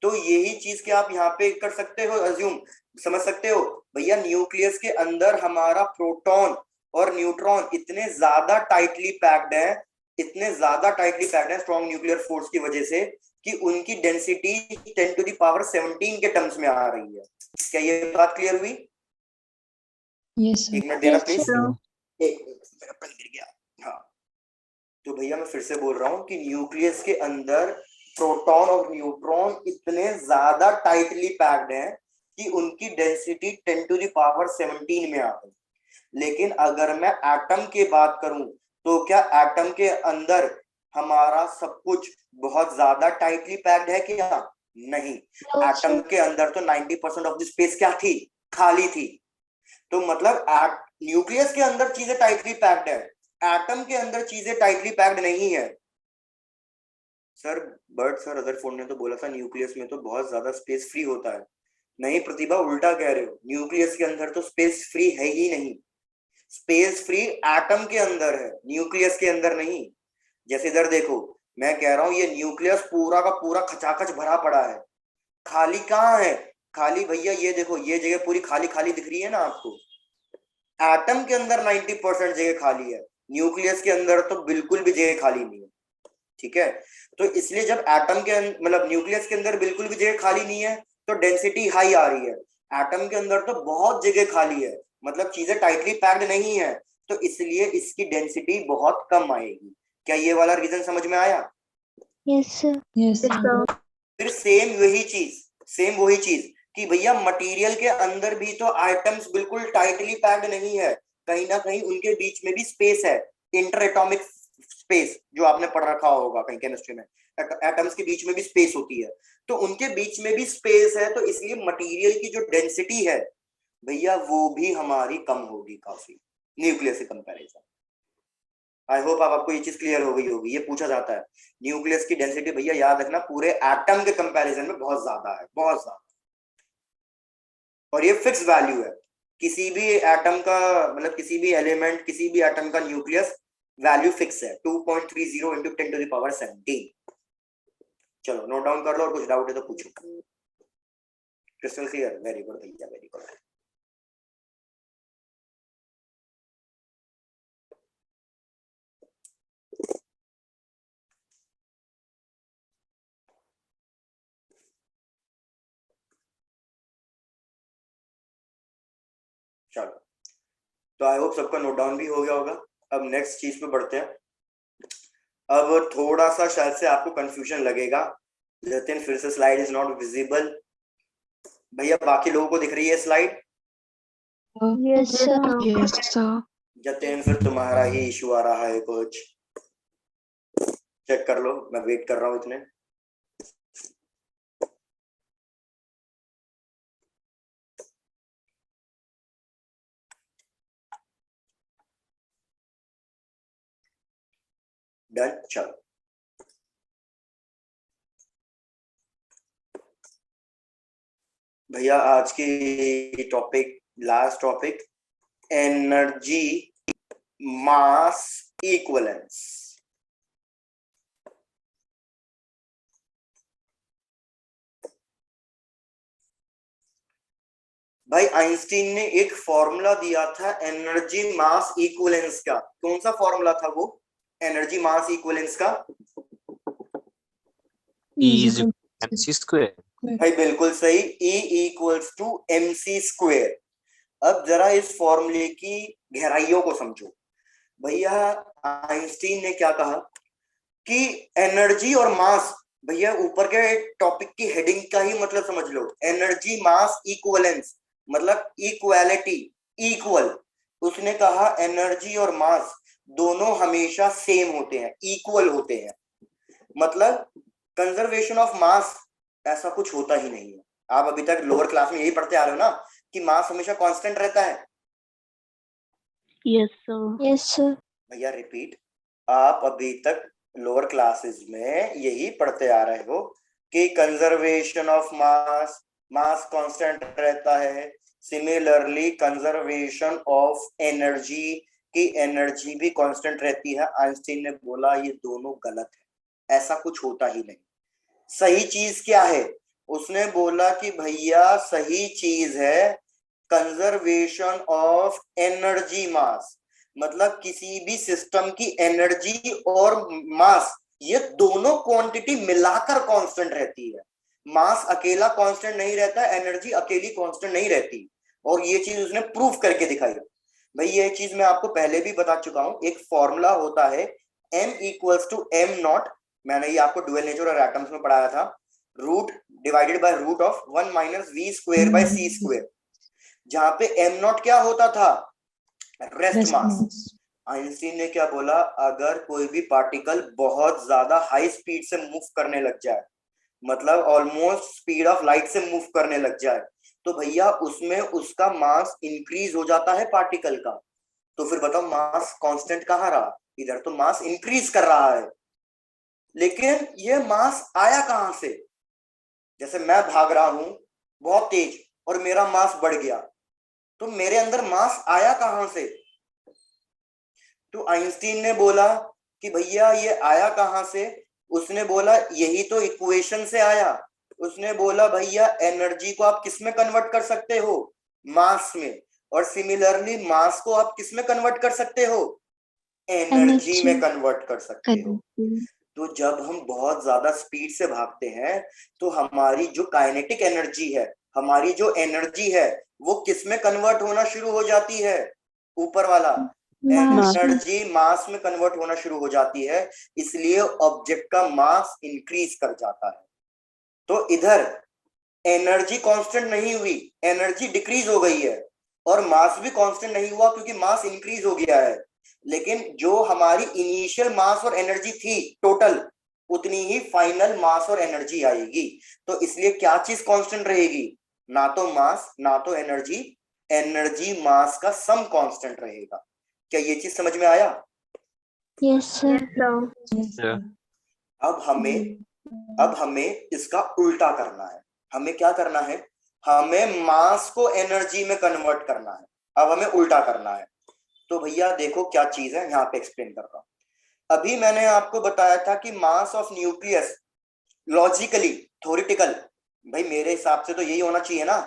तो यही चीज के आप यहाँ पे कर सकते हो, अज्यूम समझ सकते हो। भैया न्यूक्लियस के अंदर हमारा प्रोटॉन और न्यूट्रॉन इतने ज्यादा टाइटली पैक्ड है, इतने ज्यादा टाइटली पैक्ड है स्ट्रॉन्ग न्यूक्लियर फोर्स की वजह से, कि उनकी डेंसिटी 10⁻17 के टर्म्स में आ रही है। क्या ये बात क्लियर हुई? Yes, sir. एक मिनट देना Yes, प्लीज। sir. एक मेरा पेन गिर गया। हाँ, तो भैया मैं फिर से बोल रहा हूँ कि न्यूक्लियस के अंदर प्रोटॉन और न्यूट्रॉन इतने ज्यादा टाइटली पैक्ड हैं कि उनकी डेंसिटी 10⁻17 में आ गई। लेकिन अगर मैं एटम की बात करूं तो क्या एटम के अंदर हमारा सब कुछ बहुत ज्यादा टाइटली पैक्ड है क्या? नहीं। No, atom sir. के अंदर तो 90% ऑफ द स्पेस क्या थी? खाली थी। तो मतलब न्यूक्लियस के अंदर चीजें टाइटली पैक्ड है, एटम के अंदर चीजें टाइटली पैक्ड नहीं है। सर बट सर रदरफोर्ड ने तो बोला था न्यूक्लियस में तो बहुत ज्यादा स्पेस फ्री होता है। नहीं प्रतिभा, उल्टा कह रहे हो, न्यूक्लियस के अंदर तो स्पेस फ्री है ही नहीं। स्पेस फ्री एटम के अंदर है, न्यूक्लियस के अंदर नहीं। जैसे इधर देखो, मैं कह रहा हूं ये न्यूक्लियस पूरा का पूरा खचाखच भरा पड़ा है, खाली कहाँ है? खाली भैया ये देखो, ये जगह पूरी खाली खाली दिख रही है ना आपको? एटम के अंदर 90% जगह खाली है, न्यूक्लियस के अंदर तो बिल्कुल भी जगह खाली नहीं है। ठीक है, तो इसलिए जब एटम के मतलब न्यूक्लियस के अंदर बिल्कुल भी जगह खाली नहीं है तो डेंसिटी हाई आ रही है। एटम के अंदर तो बहुत जगह खाली है, मतलब चीजें टाइटली पैक्ड नहीं है, तो इसलिए इसकी डेंसिटी बहुत कम आएगी। क्या ये वाला रीजन समझ में आया? Yes, sir. Yes, sir. फिर सेम वही चीज कि भैया मटेरियल के अंदर भी तो आइटम्स बिल्कुल टाइटली पैक्ड नहीं है, कहीं ना कहीं उनके बीच में भी स्पेस है, इंटर एटॉमिक स्पेस, जो आपने पढ़ रखा होगा कहीं केमिस्ट्री में। एटम्स के बीच में भी स्पेस होती है, तो उनके बीच में भी स्पेस है, तो इसलिए मटेरियल की जो डेंसिटी है भैया वो भी हमारी कम होगी काफी न्यूक्लियस से कंपैरिजन। आई होप आपको ये चीज क्लियर हो गई होगी। ये पूछा जाता है न्यूक्लियस की डेंसिटी भैया याद रखना पूरे एटम के कंपैरिजन में बहुत ज्यादा है, बहुत ज्यादा, और ये फिक्स वैल्यू है। किसी भी एटम का मतलब किसी भी एलिमेंट, किसी भी एटम का न्यूक्लियस वैल्यू फिक्स है 2.30 इंटू 10⁻17। चलो नोट डाउन कर लो, और कुछ डाउट है तो पूछो। Crystal clear? वेरी गुड भैया, वेरी गुड। चलो, तो आई होप सबका नोट डाउन भी हो गया होगा। अब नेक्स्ट चीज पे बढ़ते हैं। अब थोड़ा सा शायद से आपको कंफ्यूजन लगेगा। जतिन फिर से स्लाइड इज नॉट विजिबल। भैया बाकी लोगों को दिख रही है slide? Yes, sir. Yes, sir. Jatin फिर तुम्हारा ही इशू आ रहा है कुछ, चेक कर लो, मैं वेट कर रहा हूँ इतने। डन। चलो भैया आज की topic, last topic, energy mass equivalence. भाई आइंस्टीन ने एक फॉर्मूला दिया था एनर्जी मास इक्वलेंस का। कौन सा फॉर्मूला था वो एनर्जी मास इक्वलेंस का? E is mc square. भाई बिल्कुल सही, E equals to mc square. अब जरा इस फॉर्मूले की गहराइयों को समझो। भैया आइंस्टीन ने क्या कहा कि एनर्जी और मास, भैया ऊपर के टॉपिक की हेडिंग का ही मतलब समझ लो, एनर्जी मास इक्वलेंस मतलब इक्वालिटी, इक्वल। उसने कहा एनर्जी और मास दोनों हमेशा सेम होते हैं, इक्वल होते हैं। मतलब कंजर्वेशन ऑफ मास ऐसा कुछ होता ही नहीं है। आप अभी तक लोअर क्लास में यही पढ़ते आ रहे हो ना कि मास हमेशा कांस्टेंट रहता है। Yes, sir. Yes, sir. भैया रिपीट, आप अभी तक लोअर क्लासेस में यही पढ़ते आ रहे हो कि conservation of mass, mass constant रहता है। सिमिलरली कंजर्वेशन ऑफ एनर्जी की एनर्जी भी कांस्टेंट रहती है। आइंस्टीन ने बोला ये दोनों गलत है, ऐसा कुछ होता ही नहीं। सही चीज क्या है? उसने बोला कि भैया सही चीज है कंजर्वेशन ऑफ एनर्जी मास, मतलब किसी भी सिस्टम की एनर्जी और मास ये दोनों क्वांटिटी मिलाकर कांस्टेंट रहती है। मास अकेला कांस्टेंट नहीं रहता, एनर्जी अकेली कांस्टेंट नहीं रहती। और ये चीज उसने प्रूफ करके दिखाई। भाई ये चीज मैं आपको पहले भी बता चुका हूं, एक फॉर्मूला होता है m equals to m naught. मैंने ये आपको डुअल नेचर और एटम्स में पढ़ाया था, root divided by root of 1 minus v square by c square, जहां पे m नॉट क्या होता था? Rest mass. आइंस्टीन ने क्या बोला, अगर कोई भी पार्टिकल बहुत ज्यादा हाई स्पीड से मूव करने लग जाए, मतलब ऑलमोस्ट स्पीड ऑफ लाइट से मूव करने लग जाए, तो भैया उसमें उसका मास इंक्रीज हो जाता है पार्टिकल का। तो फिर बताओ मास कांस्टेंट कहाँ रहा? इधर तो मास इंक्रीज कर रहा है, लेकिन ये मास आया कहां से? जैसे मैं भाग रहा हूं बहुत तेज और मेरा मास बढ़ गया, तो मेरे अंदर मास आया कहां से? तो आइंस्टीन ने बोला कि भैया ये आया कहां से? उसने बोला यही तो इक्वेशन से आया। उसने बोला भैया एनर्जी को आप किस में कन्वर्ट कर सकते हो? मास में। और सिमिलरली मास को आप किस में कन्वर्ट कर सकते हो? एनर्जी में कन्वर्ट कर सकते हो। तो जब हम बहुत ज्यादा स्पीड से भागते हैं तो हमारी जो काइनेटिक एनर्जी है, हमारी जो एनर्जी है, वो किस में कन्वर्ट होना शुरू हो जाती है? ऊपर वाला एनर्जी मास में कन्वर्ट होना शुरू हो जाती है, इसलिए ऑब्जेक्ट का मास इंक्रीज कर जाता है। तो इधर एनर्जी कांस्टेंट नहीं हुई, एनर्जी डिक्रीज हो गई है, और मास भी कांस्टेंट नहीं हुआ क्योंकि मास इंक्रीज हो गया है। लेकिन जो हमारी इनिशियल मास और एनर्जी थी टोटल, उतनी ही फाइनल मास और एनर्जी आएगी। तो इसलिए क्या चीज कांस्टेंट रहेगी? ना तो मास ना तो एनर्जी, एनर्जी मास का सम कांस्टेंट रहेगा। क्या ये चीज समझ में आया? Yes, sir. Yeah. अब हमें इसका उल्टा करना है। हमें क्या करना है? हमें मास को एनर्जी में कन्वर्ट करना है। अब हमें उल्टा करना है। तो भैया देखो क्या चीज है, यहाँ पे एक्सप्लेन कर रहा हूं। अभी मैंने आपको बताया था कि mass of nucleus logically, theoretical, भाई मेरे हिसाब से तो यही होना चाहिए ना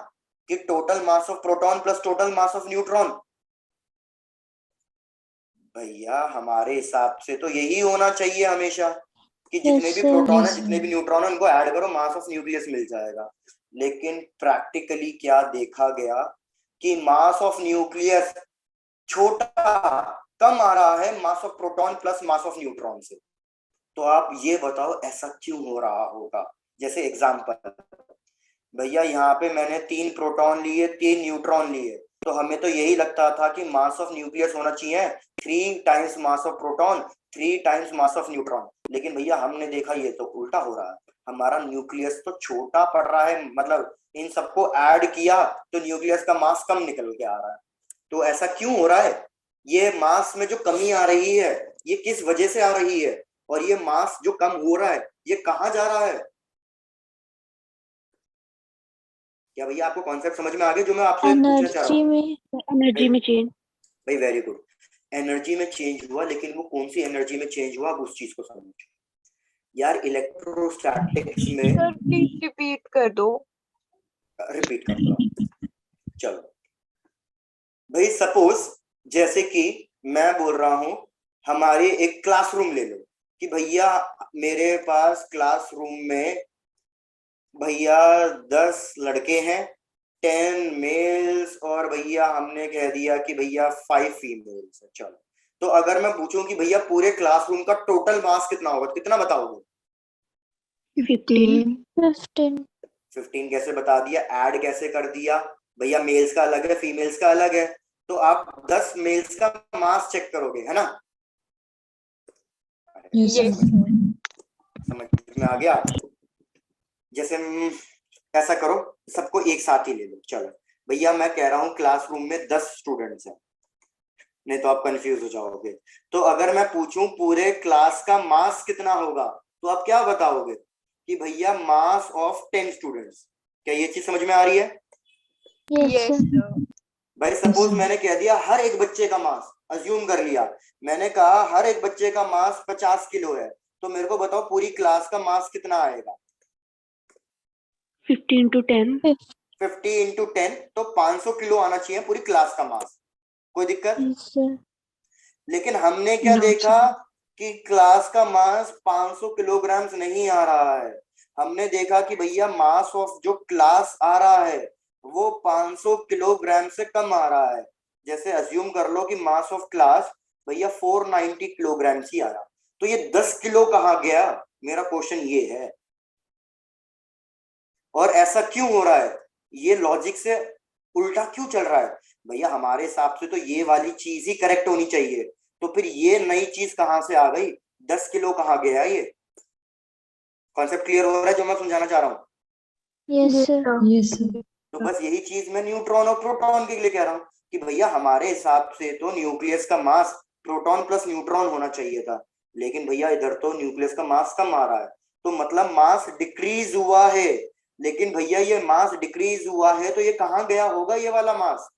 कि total mass of proton plus total mass of neutron. भैया हमारे हिसाब से तो यही होना चाहिए हमेशा कि जितने भी प्रोटॉन है जितने भी न्यूट्रॉन है उनको ऐड करो, मास ऑफ न्यूक्लियस मिल जाएगा। लेकिन प्रैक्टिकली क्या देखा गया कि मास ऑफ न्यूक्लियस छोटा, कम आ रहा है mass of proton plus mass of neutron से। तो आप ये बताओ ऐसा क्यों हो रहा होगा? जैसे एग्जांपल, भैया यहाँ पे मैंने 3 प्रोटॉन लिए, 3 न्यूट्रॉन लिए, तो हमें तो यही लगता था कि मास ऑफ न्यूक्लियस होना चाहिए 3 times mass of proton, 3 times mass of neutron. लेकिन भैया हमने देखा ये तो उल्टा हो रहा है, हमारा न्यूक्लियस तो छोटा पड़ रहा है, मतलब इन सबको ऐड किया तो न्यूक्लियस का मास कम निकल के आ रहा है। तो ऐसा क्यों हो रहा है? ये मास में जो कमी आ रही है ये किस वजह से आ रही है? और ये मास जो कम हो रहा है ये कहाँ जा रहा है? क्या भैया आपको कॉन्सेप्ट समझ में आ गया जो मैं आपसे पूछना चाह रहा एनर्जी हूँ? में एनर्जी में चेंज। भाई वेरी गुड, एनर्जी में चेंज हुआ, लेकिन वो कौन सी एनर्जी में चेंज हुआ, आप उस चीज को समझो यार। इलेक्ट्रोस्टैटिक्स में सर प्लीज रिपीट कर दो। रिपीट करता हूँ, चलो भाई। सपोज जैसे कि मैं बोल रहा हूं हमारे एक क्लासरूम ले लो कि भैया मेरे पास क्लासरूम में भैया 10 लड़के हैं, 10 मेल्स, और भैया हमने कह दिया कि भैया 5 फीमेल्स है। चलो, तो अगर मैं पूछूं कि भैया पूरे क्लासरूम का टोटल मास कितना होगा, तो कितना बताओगे? 15। 15 15 कैसे बता दिया? ऐड कैसे कर दिया भैया? मेल्स का अलग है, फीमेल्स का अलग है, तो आप 10 मेल्स का मास चेक करोगे, है ना? यस समझ में आ गया? जैसे ऐसा करो, सबको एक साथ ही ले लो। चलो भैया मैं कह रहा हूँ क्लासरूम में 10 स्टूडेंट्स हैं, नहीं तो आप कंफ्यूज हो जाओगे। तो अगर मैं पूछूं पूरे क्लास का मास कितना होगा, तो आप क्या बताओगे कि भैया मास ऑफ 10 स्टूडेंट्स। क्या ये चीज समझ में आ रही है? यस भाई सपोज मैंने कह दिया हर एक बच्चे का मास, अज्यूम कर लिया, मैंने कहा हर एक बच्चे का मास 50 किलो है, तो मेरे को बताओ पूरी क्लास का मास कितना आएगा? 15 to 10। 50 इंटू 10, तो 500 किलो आना चाहिए पूरी क्लास का मास। कोई दिक्कत? yes sir लेकिन हमने क्या No, देखा कि क्लास का मास 500 किलोग्राम्स नहीं आ रहा है। हमने देखा कि भैया मास ऑफ जो क्लास आ रहा है वो 500 किलोग्राम से कम आ रहा है। जैसे अज्यूम कर लो कि मास ऑफ क्लास भैया 490 किलोग्राम ही आया, तो ये 10 किलो कहाँ गया? मेरा क्वेश्चन ये है। और ऐसा क्यों हो रहा है? ये लॉजिक से उल्टा क्यों चल रहा है? भैया हमारे हिसाब से तो ये वाली चीज ही करेक्ट होनी चाहिए, तो फिर ये नई चीज कहां से आ गई? 10 किलो कहाँ गया? ये कॉन्सेप्ट क्लियर हो रहा है जो मैं समझाना चाह रहा हूँ? yes sir तो बस यही चीज मैं न्यूट्रॉन और प्रोटॉन के लिए कह रहा हूँ कि भैया हमारे हिसाब से तो न्यूक्लियस का मास प्रोटॉन प्लस न्यूट्रॉन होना चाहिए था, लेकिन भैया इधर तो न्यूक्लियस का मास कम आ रहा है, तो मतलब मास डिक्रीज हुआ है। लेकिन भैया ये मास डिक्रीज हुआ है तो ये कहाँ गया होगा ये वाला मास?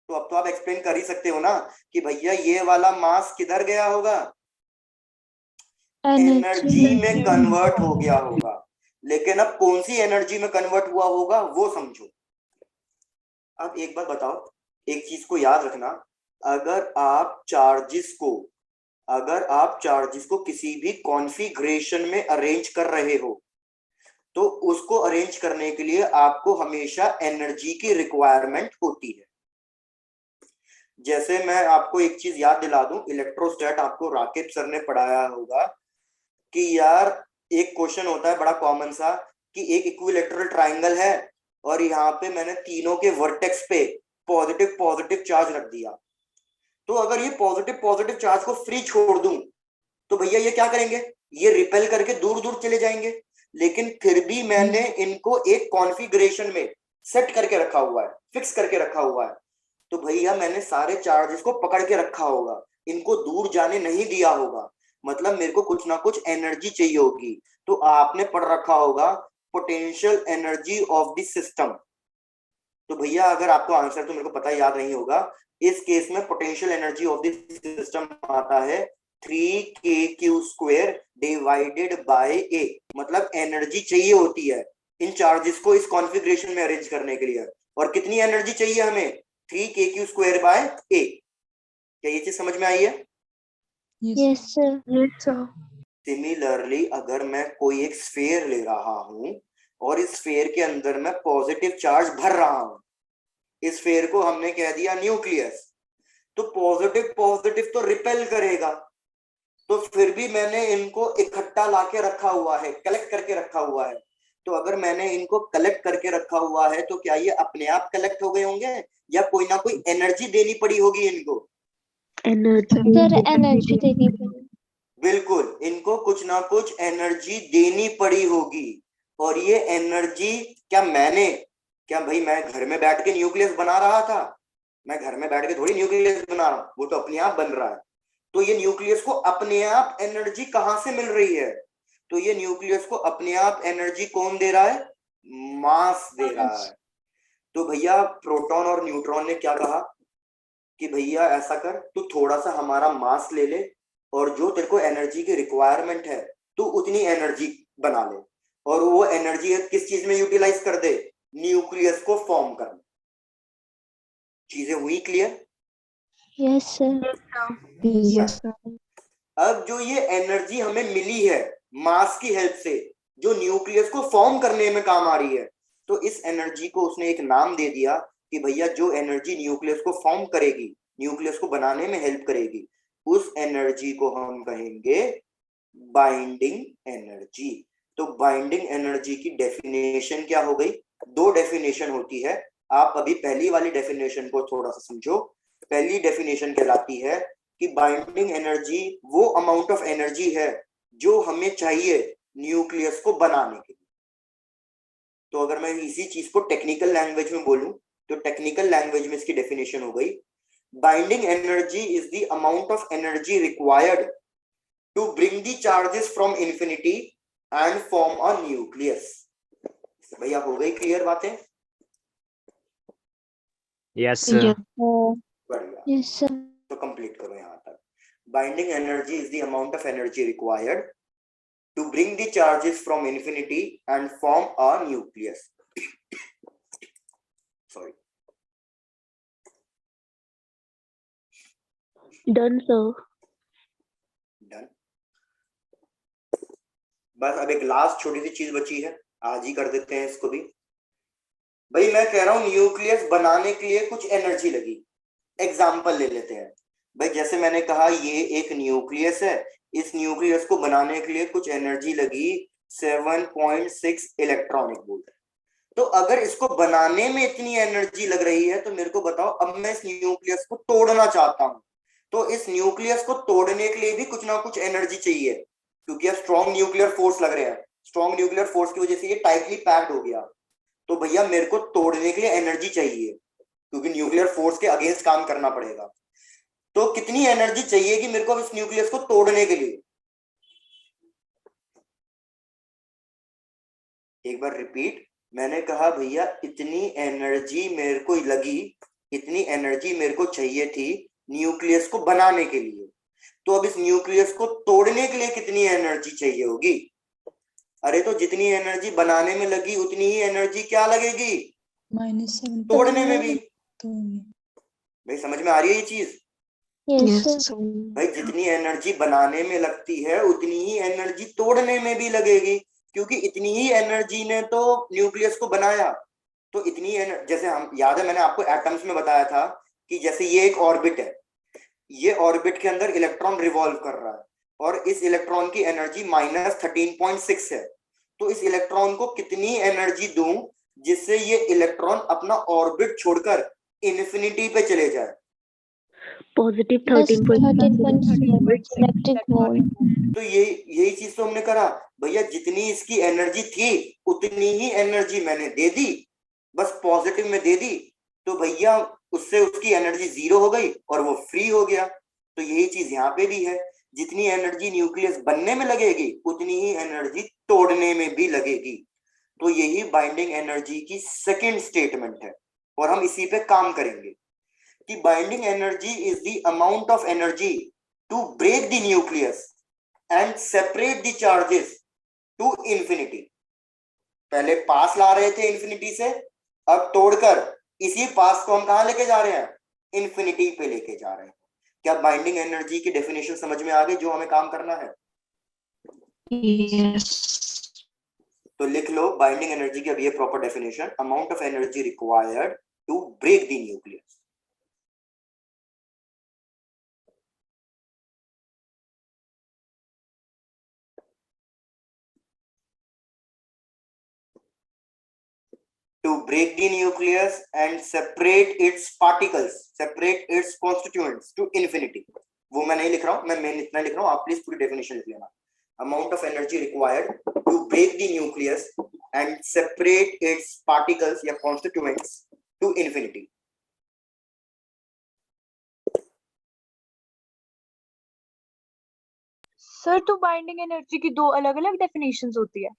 तो अब तो आप एक्सप्लेन कर ही सकते हो ना कि भैया ये वाला मास किधर गया होगा? एनर्जी में कन्वर्ट हो गया होगा। लेकिन अब कौन सी एनर्जी में कन्वर्ट हुआ होगा वो समझो। अब एक बात बताओ, एक चीज को याद रखना, अगर आप चार्जेस को किसी भी कॉन्फ़िगरेशन में अरेंज कर रहे हो तो उसको अरेंज करने के लिए आपको हमेशा एनर्जी की रिक्वायरमेंट होती है। जैसे मैं आपको एक चीज याद दिला दूं, इलेक्ट्रोस्टैट आपको राकेश सर ने पढ़ाया होगा कि यार एक क्वेश्चन होता है बड़ा कॉमन सा कि एक इक्विलैटरल ट्राइंगल है और यहाँ पे मैंने तीनों के वर्टेक्स पे पॉजिटिव पॉजिटिव चार्ज रख दिया, तो अगर ये पॉजिटिव पॉजिटिव चार्ज को फ्री छोड़ दूं तो भैया ये क्या करेंगे? ये रिपेल करके दूर दूर चले जाएंगे। लेकिन फिर भी मैंने इनको एक कॉन्फ़िगरेशन में सेट करके रखा हुआ है, फिक्स करके रखा हुआ है, तो भैया मैंने सारे चार्जेस को पकड़ के रखा होगा, इनको दूर जाने नहीं दिया होगा, मतलब मेरे को कुछ ना कुछ एनर्जी चाहिए होगी। तो आपने पढ़ रखा होगा potential energy of the system. तो भैया अगर आपको आंसर तो मेरे को पता याद नहीं होगा, इस केस में potential energy of the system आता है 3kq² डिवाइडेड बाय a। मतलब एनर्जी चाहिए होती है इन चार्जेस को इस कॉन्फ़िगरेशन में अरेंज करने के लिए, और कितनी एनर्जी चाहिए हमें? 3kq² bye a। क्या ये चीज समझ में आई है? yes sir सिमिलरली अगर मैं कोई एक स्फीयर ले रहा हूं और इस स्फीयर के अंदर मैं पॉजिटिव चार्ज भर रहा हूं, इस स्फीयर को हमने कह दिया न्यूक्लियस, तो पॉजिटिव पॉजिटिव तो रिपेल करेगा, तो फिर भी मैंने इनको इकट्ठा लाके रखा हुआ है, कलेक्ट करके रखा हुआ है। तो अगर मैंने इनको कलेक्ट करके रखा हुआ है तो क्या ये अपने आप कलेक्ट हो गए होंगे या कोई ना कोई एनर्जी देनी पड़ी होगी इनको? सर एनर्जी देनी पड़ेगी। बिल्कुल, इनको कुछ ना कुछ एनर्जी देनी पड़ी होगी। और ये एनर्जी क्या भाई मैं घर में बैठ के न्यूक्लियस बना रहा था? मैं घर में बैठ के थोड़ी न्यूक्लियस बना रहा हूं, वो तो अपने आप बन रहा है। तो ये न्यूक्लियस को अपने आप एनर्जी कहां से मिल रही है? तो ये न्यूक्लियस को अपने आप एनर्जी कौन दे रहा है? मास दे रहा है। तो भैया प्रोटॉन और न्यूट्रॉन ने क्या कहा कि भैया ऐसा कर, तू थोड़ा सा हमारा मास ले ले और जो तेरे को एनर्जी की रिक्वायरमेंट है तू उतनी एनर्जी बना ले, और वो एनर्जी किस चीज में यूटिलाइज कर दे? न्यूक्लियस को फॉर्म करने। चीजें हुई clear? Yes, sir. Yes, sir. अब जो ये एनर्जी हमें मिली है मास की हेल्प से, जो न्यूक्लियस को फॉर्म करने में काम आ रही है, तो इस एनर्जी को उसने एक नाम दे दिया कि भैया जो एनर्जी न्यूक्लियस को फॉर्म करेगी, न्यूक्लियस को बनाने में हेल्प करेगी, उस एनर्जी को हम कहेंगे बाइंडिंग एनर्जी। तो बाइंडिंग एनर्जी की डेफिनेशन क्या हो गई? दो डेफिनेशन होती है। आप अभी पहली वाली डेफिनेशन को थोड़ा सा समझो। पहली डेफिनेशन कहलाती है कि बाइंडिंग एनर्जी वो अमाउंट ऑफ एनर्जी है जो हमें चाहिए न्यूक्लियस को बनाने के लिए। तो अगर मैं इसी चीज को टेक्निकल लैंग्वेज में बोलूं, तो टेक्निकल लैंग्वेज में इसकी डेफिनेशन हो गई, binding energy is the amount of energy required to bring the charges from infinity and form a nucleus. भैया हो गई क्लियर बातें? Yes, sir. बढ़िया। Yes, sir. तो कंप्लीट करो यहाँ तक। Binding energy is the amount of energy required to bring the charges from infinity and form a nucleus. Sorry. Done, sir. Done. बस अब एक लास्ट छोटी सी चीज बची है, आज ही कर देते हैं इसको भी। भाई मैं कह रहा हूं न्यूक्लियस बनाने के लिए कुछ एनर्जी लगी। एग्जाम्पल ले लेते हैं। भाई जैसे मैंने कहा ये एक न्यूक्लियस है, इस न्यूक्लियस को बनाने के लिए कुछ एनर्जी लगी 7.6 इलेक्ट्रॉनिक वोल्ट। तो अगर इसको बनाने में इतनी एनर्जी लग रही है तो मेरे को बताओ, अब मैं इस न्यूक्लियस को तोड़ना चाहता हूं, तो इस न्यूक्लियस को तोड़ने के लिए भी कुछ ना कुछ एनर्जी चाहिए, क्योंकि अब स्ट्रॉन्ग न्यूक्लियर फोर्स लग रहे हैं। स्ट्रॉन्ग न्यूक्लियर फोर्स की वजह से ये टाइटली पैक्ड हो गया। तो भैया मेरे को तोड़ने के लिए एनर्जी चाहिए, क्योंकि न्यूक्लियर फोर्स के अगेंस्ट काम करना पड़ेगा। तो कितनी एनर्जी चाहिए कि मेरे को इस न्यूक्लियस को तोड़ने के लिए? एक बार रिपीट। मैंने कहा भैया इतनी एनर्जी मेरे को लगी, इतनी एनर्जी मेरे को चाहिए थी न्यूक्लियस को बनाने के लिए। तो अब इस न्यूक्लियस को तोड़ने के लिए कितनी एनर्जी चाहिए होगी? अरे तो जितनी एनर्जी बनाने में लगी उतनी ही एनर्जी क्या लगेगी? -7 तोड़ने में भी। तोड़ने। भाई समझ में आ रही है ये चीज? Yes, sir. भाई जितनी एनर्जी बनाने में लगती है उतनी ही एनर्जी तोड़ने में भी लगेगी, क्योंकि इतनी ही एनर्जी ने तो न्यूक्लियस को बनाया। तो इतनी जैसे हम याद है मैंने आपको एटम्स में बताया था कि जैसे ये एक ऑर्बिट है, ये ऑर्बिट के अंदर इलेक्ट्रॉन रिवॉल्व कर रहा है और इस इलेक्ट्रॉन की एनर्जी -13.6 है। तो इस इलेक्ट्रॉन को कितनी एनर्जी दूं जिससे ये इलेक्ट्रॉन अपना ऑर्बिट छोड़कर इन्फिनिटी पे चले जाए? Positive Plus 13.6. 13.6 electric volt. तो यही चीज तो हमने करा। भैया जितनी इसकी एनर्जी थी उतनी ही एनर्जी मैंने दे दी, बस पॉजिटिव में दे दी। तो भैया उससे उसकी एनर्जी 0 हो गई और वो फ्री हो गया। तो यही चीज यहाँ पे भी है, जितनी एनर्जी न्यूक्लियस बनने में लगेगी उतनी ही एनर्जी तोड़ने में भी लगेगी। तो यही बाइंडिंग एनर्जी की सेकेंड स्टेटमेंट है और हम इसी पे काम करेंगे कि binding energy is the amount of energy to break the nucleus and separate the charges to infinity. पहले पास ला रहे थे इंफिनिटी से, अब तोड़कर इसी पास को हम कहां लेके जा रहे हैं? इंफिनिटी पे लेके जा रहे हैं। क्या बाइंडिंग एनर्जी की डेफिनेशन समझ में आ गई जो हमें काम करना है? Yes. तो लिख लो बाइंडिंग एनर्जी की अब ये proper definition, amount of energy required to break the nucleus. To break the nucleus and separate its particles, separate its constituents to infinity। वो मैं नहीं लिख रहा हूं, मैं मेन इतना लिख रहा हूं, आप प्लीज पूरी डेफिनेशन लिख लेना। Amount of energy required to break the nucleus and separate its particles या कॉन्स्टिट्यूएंट्स टू इंफिनिटी। सर तो बाइंडिंग एनर्जी की दो अलग अलग डेफिनेशंस होती है।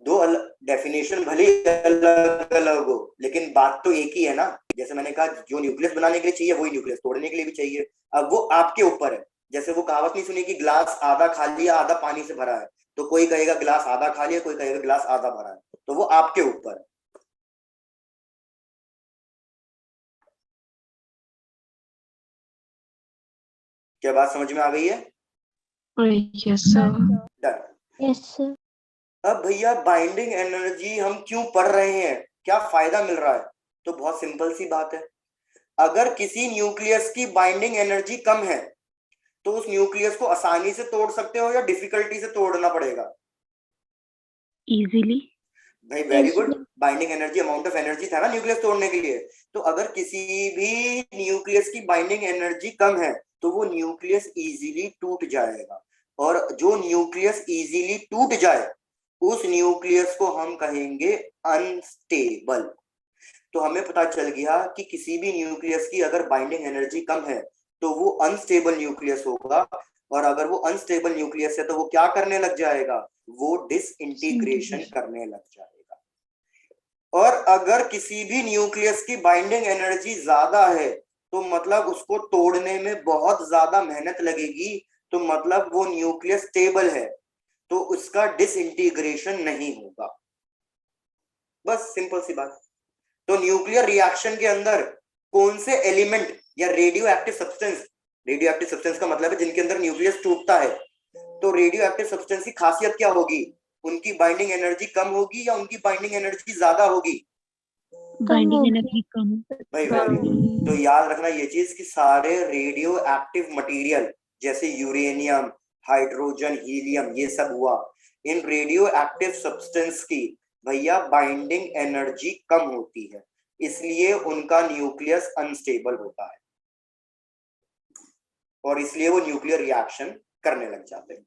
दो अलग डेफिनेशन भले अलग अलग हो, लेकिन बात तो एक ही है ना। जैसे मैंने कहा, जो न्यूक्लियस बनाने के लिए चाहिए वही न्यूक्लियस तोड़ने के लिए भी चाहिए। अब वो आपके ऊपर है। जैसे वो कहावत नहीं सुनी कि ग्लास आधा खाली या आधा पानी से भरा है, तो कोई कहेगा ग्लास आधा खाली है, कोई कहेगा ग्लास आधा भरा है, तो वो आपके ऊपर है। क्या बात समझ में आ गई है? Yes, sir. Done. Yes, sir. अब भैया बाइंडिंग एनर्जी हम क्यों पढ़ रहे हैं, क्या फायदा मिल रहा है? तो बहुत सिंपल सी बात है। अगर किसी न्यूक्लियस की बाइंडिंग एनर्जी कम है तो उस न्यूक्लियस को आसानी से तोड़ सकते हो या डिफिकल्टी से तोड़ना पड़ेगा? Easily. भाई very good. Easily. Binding energy amount of energy था ना न्यूक्लियस तोड़ने के लिए। तो अगर किसी भी न्यूक्लियस की बाइंडिंग एनर्जी कम है तो वो न्यूक्लियस इजीली टूट जाएगा, और जो न्यूक्लियस इजीली टूट जाए उस न्यूक्लियस को हम कहेंगे अनस्टेबल। तो हमें पता चल गया कि किसी भी न्यूक्लियस की अगर बाइंडिंग एनर्जी कम है तो वो अनस्टेबल न्यूक्लियस होगा, और अगर वो अनस्टेबल न्यूक्लियस है तो वो क्या करने लग जाएगा? वो डिसइंटीग्रेशन करने लग जाएगा। और अगर किसी भी न्यूक्लियस की बाइंडिंग एनर्जी ज्यादा है तो मतलब उसको तोड़ने में बहुत ज्यादा मेहनत लगेगी, तो मतलब वो न्यूक्लियस स्टेबल है, तो उसका डिसइंटीग्रेशन नहीं होगा। बस सिंपल सी बात। तो न्यूक्लियर रिएक्शन के अंदर कौन से एलिमेंट या रेडियो एक्टिव सब्सटेंस का मतलब है जिनके अंदर न्यूक्लियस टूटता है, तो रेडियो एक्टिव सब्सटेंस की खासियत क्या होगी? उनकी बाइंडिंग एनर्जी कम होगी या उनकी बाइंडिंग एनर्जी ज्यादा होगी? Binding energy कम। भाई वेरी गुड। तो याद रखना ये चीज कि सारे रेडियो एक्टिव मटेरियल जैसे यूरेनियम, हाइड्रोजन, हीलियम, ये सब हुआ, इन रेडियो एक्टिव सब्सटेंस की भैया बाइंडिंग एनर्जी कम होती है, इसलिए उनका न्यूक्लियस अनस्टेबल होता है और इसलिए वो न्यूक्लियर रिएक्शन करने लग जाते हैं।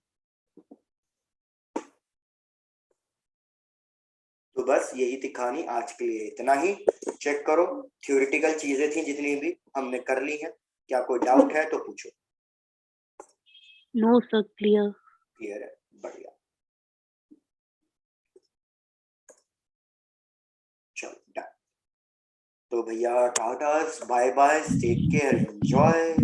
तो बस यही थी कहानी आज के लिए, इतना ही। चेक करो, थ्योरेटिकल चीजें थी जितनी भी हमने कर ली हैं। क्या कोई डाउट है तो पूछो। No sir, clear. क्लियर है, बढ़िया। चलो डन। तो भैया tata, bye bye, take care, enjoy.